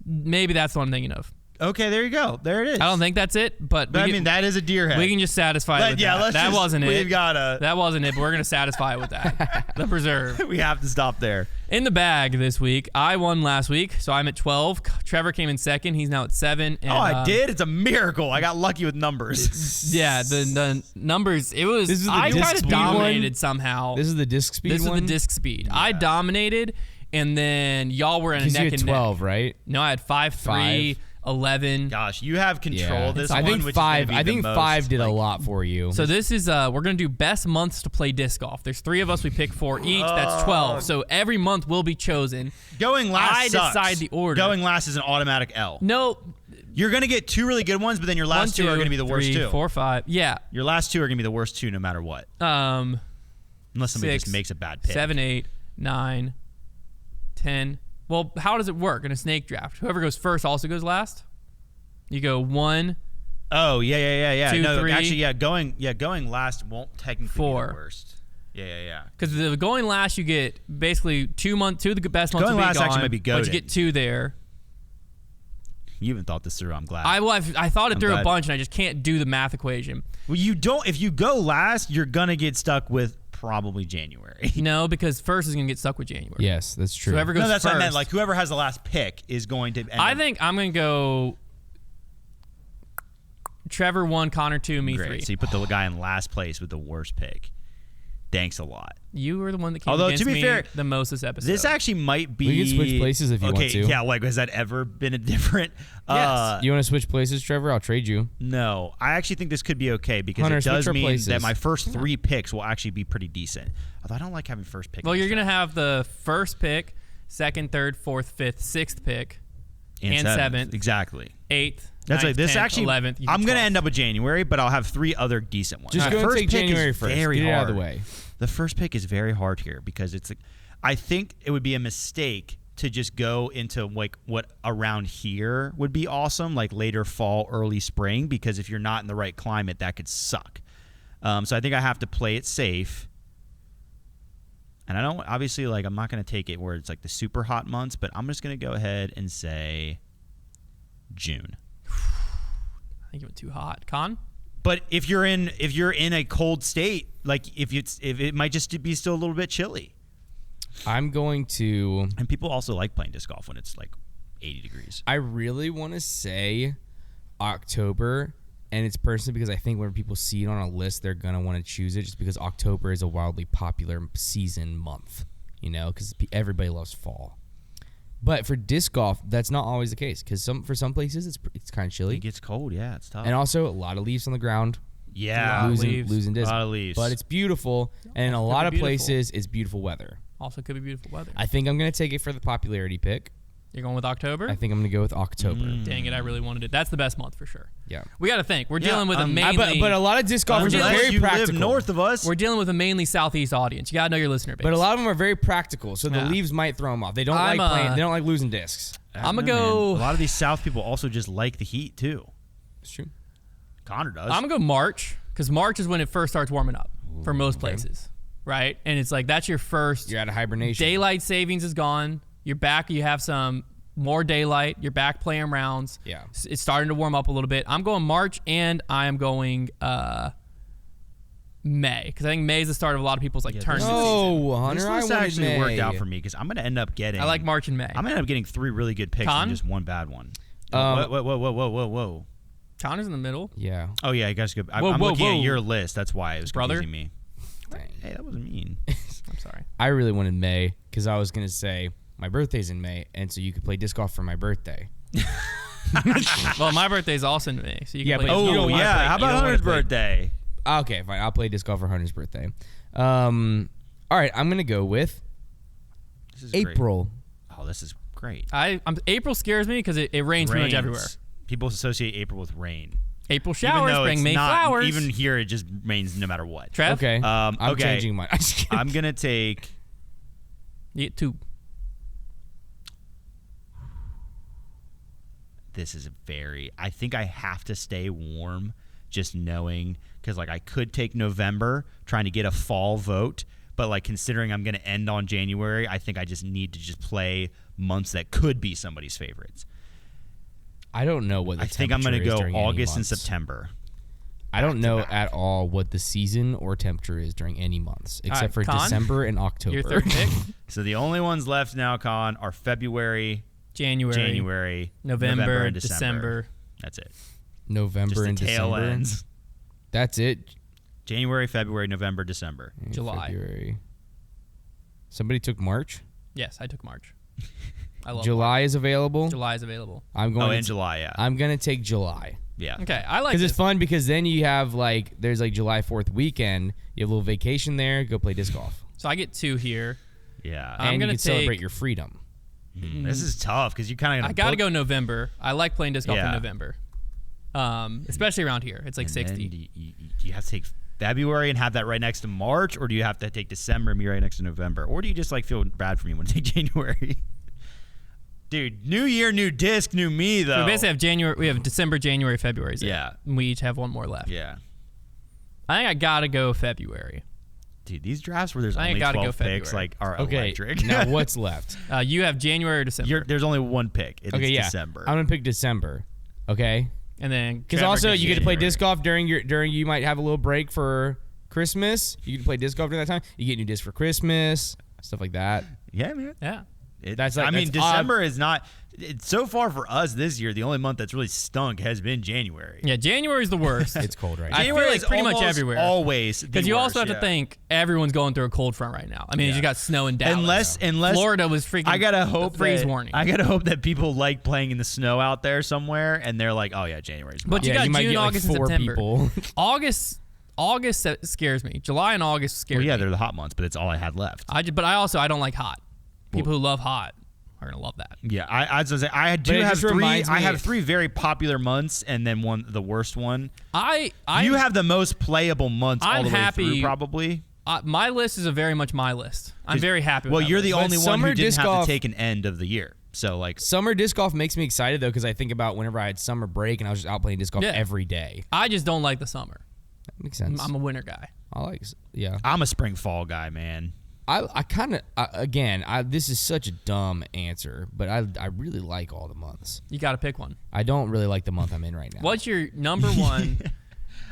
Maybe that's the one I'm thinking of. Okay, there you go. There it is. I don't think that's it, but But I mean, that is a deer head. we can just satisfy it with that. let's That just, wasn't we've it. gotta. That wasn't it, but we're going to satisfy it with that. The Preserve. We have to stop there. In the bag this week. I won last week, so I'm at 12. Trevor came in second. He's now at 7. And, I did. It's a miracle. I got lucky with numbers. Yeah, the numbers. It was. This is the I disc kind of speed dominated one? somehow. This is the disc speed This one? is the disc speed. I dominated, and then y'all were in a Because you neck had and 12, neck. right? No, I had 5-3, 11. Gosh, you have control of this I one. think which 5. Is gonna I be think the most, 5 did a like, lot for you. So this is we're gonna do best months to play disc golf. There's 3 of us. We pick 4 each. That's 12. So every month will be chosen. Going last I sucks. decide the order. Going last is an automatic L. No, You're gonna get 2 really good ones, but then your last 2 are gonna be the worst 3, 2. 4, 5. Yeah. Your last 2 are gonna be the worst 2 no matter what. Unless somebody 6, just makes a bad pick. 7, 8, 9, 10. Well, how does it work in a snake draft? Whoever goes first also goes last. You go 1. Oh yeah. 2, no, 3, actually, going last won't technically 4. be the worst. Yeah. Because the going last, you get basically 2 of the best months Going to be last gone, actually might be but you goated. get 2 there. You haven't thought this through. I'm glad. I thought it I'm through glad. a bunch, and I just can't do the math equation. Well, you don't. If you go last, you're gonna get stuck with probably January. No, because first is going to get stuck with January. Yes, that's true. So whoever goes No, that's first. what I meant. Like whoever has the last pick is going to. End I up- think I'm going to go Trevor 1, Konner 2, me Great. 3. So you put the guy in last place with the worst pick. Thanks a lot. You were the one that came Although, against to be me fair, the most this episode. This actually might be. We can switch places if you want to. Yeah, like has that ever been a different? Yes. You want to switch places, Trevor? I'll trade you. No, I actually think this could be okay because Hunter, it does switch our mean places. that my first 3 picks will actually be pretty decent. Although I don't like having first pick. Well, in you're this going to draft. have the first pick, second, third, fourth, fifth, sixth pick, and seventh. seventh. Exactly. Eighth. That's ninth, right. This 10th, actually, 11th. you I'm get going to 12th. end up with January, but I'll have 3 other decent ones. Just The go and first take pick is January first. very Get it out of hard. the way. The first pick is very hard here because it's. I think it would be a mistake to just go into like what around here would be awesome, like later fall, early spring, because if you're not in the right climate, that could suck. So I think I have to play it safe. And I don't obviously like I'm not going to take it where it's like the super hot months, but I'm just going to go ahead and say June. I think it went too hot. Con? But if you're in a cold state, like if it might just be still a little bit chilly. I'm going to. And people also like playing disc golf when it's like 80 degrees. I really want to say October, and it's personally because I think when people see it on a list, they're going to want to choose it just because October is a wildly popular season month, because everybody loves fall. But for disc golf, that's not always the case because for some places it's kind of chilly. It gets cold, yeah, it's tough. And also a lot of leaves on the ground. Yeah, losing disc. A lot of leaves. But it's beautiful, and in a lot of beautiful. places, it's beautiful weather. Also could be beautiful weather. I think I'm going to take it for the popularity pick. You're going with October? I think I'm going to go with October. Dang it, I really wanted it. That's the best month for sure. Yeah. We got to think. We're dealing with a mainly... But a lot of disc golfers are Unless very you practical. live north of us. We're dealing with a mainly Southeast audience. You got to know your listener base. But a lot of them are very practical, so the Yeah. leaves might throw them off. They don't I'm, like playing. They don't like losing discs. I'm going to Man, go... A lot of these South people also just like the heat too. It's true. Konner does. I'm going to go March, because March is when it first starts warming up for most places, right? And it's like that's your first... You're out of hibernation. Daylight savings is gone. You're back. You have some more daylight. You're back playing rounds. Yeah. It's starting to warm up a little bit. I'm going March, and I am going May, because I think May is the start of a lot of people's like tournament season. Oh, Hunter, This I list wanted actually May. worked out for me because I'm going to end up getting... I like March and May. I'm going to end up getting 3 really good picks Con? and just one bad one. Whoa. Connor's in the middle. Yeah. Oh, yeah, you guys go. I'm Whoa, looking whoa. at your list. That's why it was Brother? confusing me. Hey, that wasn't mean. I'm sorry. I really wanted May because I was going to say my birthday's in May, and so you could play disc golf for my birthday. Well, my birthday's also in May, so you can Yeah, play but you disc don't golf. wanna yeah. play- How you about don't wanna Hunter's play- birthday? Okay, fine. I'll play disc golf for Hunter's birthday. All right, I'm going to go with This is great. April. Oh, this is great. April scares me because it rains pretty much everywhere. People associate April with rain. April Even showers though bring it's May not, flowers. Even here, it just rains no matter what. Trev? Okay. I'm okay. changing mine. I'm just kidding. I'm going to take... You get 2. This is I think I have to stay warm just knowing, because like I could take November trying to get a fall vote, but like considering I'm going to end on January, I think I just need to just play months that could be somebody's favorites. I don't know what the I think I'm going to temperature is go during any August and months. September. I don't know back. at all what the season or temperature is during any months, except for Con? December and October. Your third pick? So the only ones left now, Con, are February, January, November, and December. That's it. November Just and the tail December. ends. That's it. January, February, November, December. July. February. Somebody took March. Yes, I took March. I love July is available. March. July is available. I'm going. Oh, in to, July, yeah. I'm gonna take July Yeah. Okay, I like because this. it's fun because then you have like there's like July 4th weekend. You have a little vacation there. Go play disc golf. So I get 2 here. Yeah. I'm and you gonna can celebrate take- your freedom. This is tough because you kind of I got to go November. I like playing disc golf in Yeah. November, especially around here. It's like 60. Do you have to take February and have that right next to March, or do you have to take December and be right next to November, or do you just like feel bad for me when I take January? Dude, new year, new disc, new me though. We basically have January. We have December, January, February. Yeah. And we each have one more left. Yeah. I think I got to go February. Dude, these drafts where there's I ain't only gotta 12 go picks February. like are Okay. electric. Now what's left? You have January or December. There's only one pick. It's Okay, yeah. December. I'm gonna pick December. Okay. and then Because Trevor also gets you get to play January. disc golf during you might have a little break for Christmas. You get to play disc golf during that time. You get new discs for Christmas, stuff like that. Yeah, man. Yeah. That's like- I mean, that's odd. December is not. It's so far for us this year. The only month that's really stunk has been January. Yeah, January's the worst. It's cold right I now. feel January like is pretty much almost everywhere. Always Because you also have to think everyone's going through a cold front right now. I mean, you got snow in Dallas. Unless Florida was freaking. I gotta hope freeze that, warning. I gotta hope that people like playing in the snow out there somewhere, and they're like, oh yeah, January's. But fine. you got might June, get, like, August, and 4 September. people. August scares me. July and August scares well, yeah, me. they're the hot months, but it's all I had left. But I don't like hot. People who love hot are gonna love that. Yeah, I was gonna say I do But it have just 3. reminds I me- have 3 very popular months, and then the worst one. You You have the most playable months all I'm the way happy- through, probably. my list is very much my list. I'm very happy. Well, with that you're list. the But only one summer who didn't disc have golf- to take an end of the year. So like, Summer disc golf makes me excited though because I think about whenever I had summer break and I was just out playing disc golf Yeah. every day. I just don't like the summer. That makes sense. I'm a winter guy. I like yeah. I'm a spring fall guy, man. I kind of again. This is such a dumb answer, but I really like all the months. You got to pick one. I don't really like the month I'm in right now. What's your number one?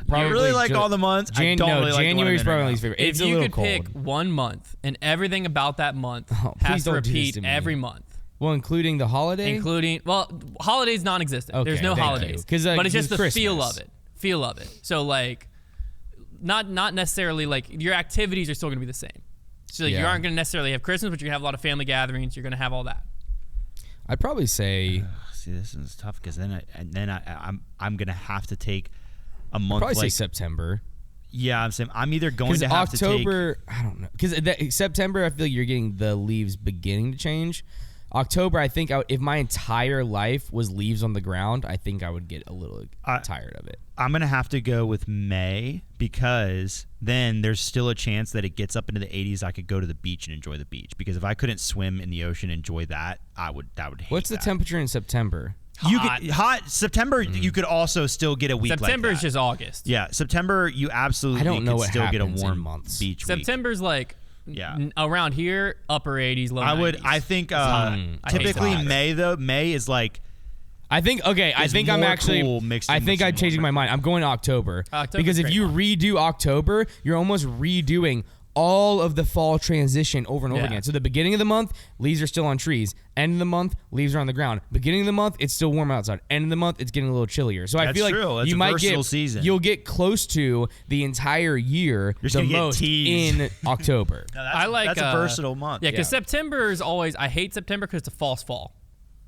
I really like all the months. I don't really like the one I'm January's in probably right my now. least favorite. If It's a you little could cold. pick one month and everything about that month Oh, has please to don't do this repeat to me. every month, Well, including the holiday. holidays non-existent. Okay, There's no thank holidays. you. 'Cause, but it's just the Christmas. feel of it. So like, not necessarily like your activities are still gonna be the same. So like, you Yeah. aren't gonna necessarily have Christmas, but you're gonna have a lot of family gatherings. You're gonna have all that. I'd probably say See, this is tough because I'm gonna have to take a month. probably say Like, September. yeah, I'm saying I'm either going Because to have to take. October, I don't know. Because September, I feel like you're getting the leaves beginning to change. October, I think if my entire life was leaves on the ground, I think I would get a little tired of it. I'm going to have to go with May because then there's still a chance that it gets up into the 80s. I could go to the beach and enjoy the beach because if I couldn't swim in the ocean and enjoy that, I would hate What's the temperature in September? Hot September. You could also still get a week. September like is just August. Yeah, September. You absolutely. I don't know could what still get a happens warm in months. beach. September's like Yeah. around here, upper 80s, low 90s. I think I typically hate May though. May is like. I think I think I'm actually. Cool mixed I in think with I'm some changing my warmer. mind. I'm going to October October's because if great you month. redo October, you're almost redoing all of the fall transition over and over Yeah. again. So the beginning of the month, leaves are still on trees. End of the month, leaves are on the ground. Beginning of the month, it's still warm outside. End of the month, it's getting a little chillier. So I That's feel like true. It's you a might versatile get season. you'll get close to the entire year just the gonna get most teased. in October. No, I like that's a versatile month. Yeah, because Yeah. September is always. I hate September because it's a false fall.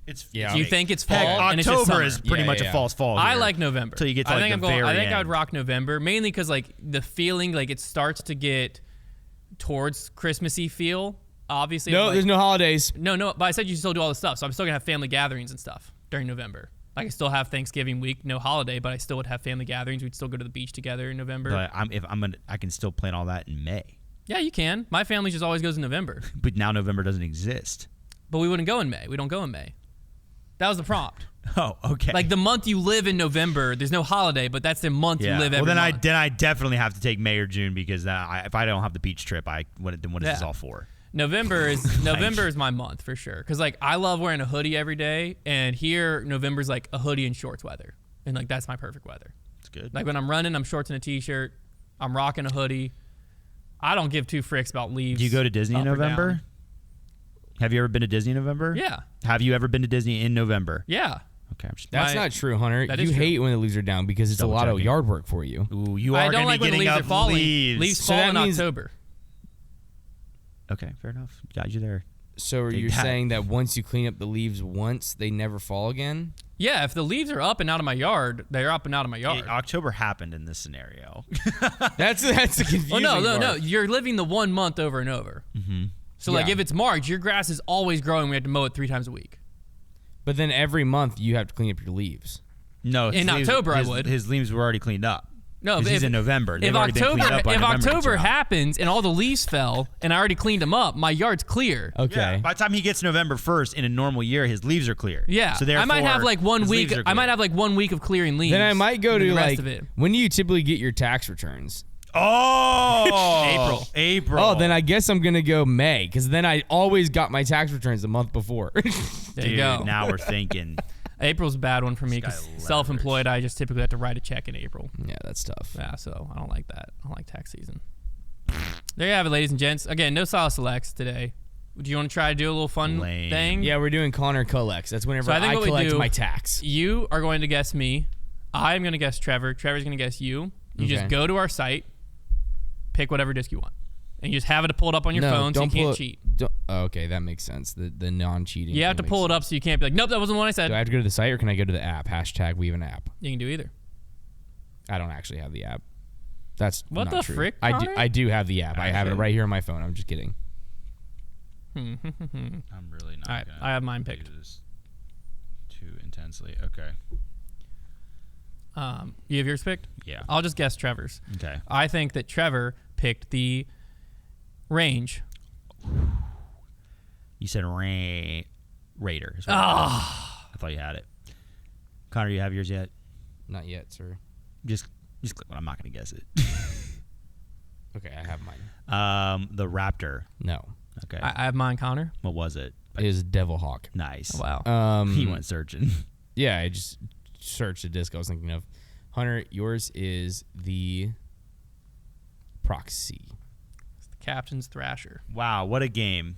It's Yeah. You think it's fall Heck, and it's just October summer. is pretty Yeah, much yeah. a false fall. I here. like November. Till you get to I like think the I'm going. I very think I would end. rock November mainly because like the feeling like it starts to get towards Christmassy feel. Obviously, No, like, there's no holidays. no. But I said you still do all this stuff, so I'm still gonna have family gatherings and stuff during November. I could still have Thanksgiving week, no holiday, but I still would have family gatherings. We'd still go to the beach together in November. But I can still plan all that in May. Yeah, you can. My family just always goes in November, But now November doesn't exist. but we wouldn't go in May. We don't go in May. That was the prompt. Oh, okay. Like the month you live in November, there's no holiday, but that's the month you live every well, month. then I definitely have to take May or June because if I don't have the beach trip, then what is this Yeah. all for? November is my month for sure. Because like I love wearing a hoodie every day, and here November's like a hoodie and shorts weather, and like that's my perfect weather. It's good. Like when I'm running, I'm shorts and a t-shirt. I'm rocking a hoodie. I don't give two fricks about leaves. Do you go to Disney in up or November? down. Have you ever been to Disney in November? Yeah. Have you ever been to Disney in November? Yeah. Okay. I'm just, That's My- not true, Hunter. that You is true. hate when the leaves are down because it's a lot of Double-checking. yard work for you. ooh, you I are don't going like to be when the getting leaves are up falling. leaves. Leaves So fall that in means- October. Okay, fair enough. Got you there. So Take you're that. saying that once you clean up the leaves once, they never fall again? Yeah, if the leaves are up and out of my yard, they're up and out of my yard. October happened in this scenario. That's the confusing Well, no. part. You're living the 1 month over and over. Mm-hmm. So like Yeah. if it's March, your grass is always growing. We have to mow it 3 times a week. But then every month you have to clean up your leaves. No, In October, I would. His leaves were already cleaned up. No, 'Cause he's in November. They've If already been October, cleaned up by if November October gets around. happens and all the leaves fell and I already cleaned them up, my yard's clear. Okay. Yeah, by the time he gets November 1st in a normal year, his leaves are clear. Yeah, So I might have therefore, like 1 his week. leaves are I might clear. have like 1 week of clearing leaves. Then I might go and to the rest like, of it. when do you typically get your tax returns? Oh, April. Oh, then I guess I'm going to go May because then I always got my tax returns the month before. There Dude, you go. now we're thinking. April's a bad one for me This guy because self-employed, I just typically have to write a check in April. Yeah, that's tough. Yeah, so I don't like that. I don't like tax season. There you have it, ladies and gents. Again, no solid selects today. Do you want to try to do a little fun Lame. thing? Yeah, we're doing Konner collects. That's whenever So I think what we collect do- my tax. You are going to guess me. I'm going to guess Trevor. Trevor's going to guess you. You just Okay. go to our site, pick whatever disc you want, and you just have it pulled up on your phone so you can't cheat. Okay, that makes sense. The non-cheating. You have to thing pull makes it up so you can't be like, nope, that wasn't the one I sense. said. Do I have to go to the site or can I go to the app? Hashtag we have an app. You can do either. I don't actually have the app. That's What not the true. frick, I do have the app. I have it Actually. right here on my phone. I'm just kidding. I'm really not. All right, gonna I have mine picked. do this too intensely. Okay. You have yours picked? Yeah. I'll just guess Trevor's. Okay. I think that Trevor picked the range. You said Raider. is what I thought you had it. Connor, do you have yours yet? Not yet, sir. Just click one. I'm not going to guess it. Okay, I have mine. The Raptor. No. Okay. I have mine, Konner. What was it? It is Devil Hawk. Nice. Wow. He went searching. Yeah, I just searched the disc I was thinking of. Hunter, yours is the Proxy. It's the Captain's Thrasher. Wow, what a game.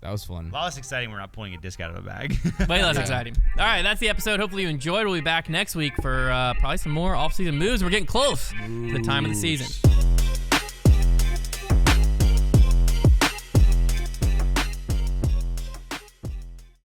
That was fun. A lot less exciting. We're not pulling a disc out of a bag. Way less exciting. All right, that's the episode. Hopefully you enjoyed. We'll be back next week for probably some more off-season moves. We're getting close to the time of the season.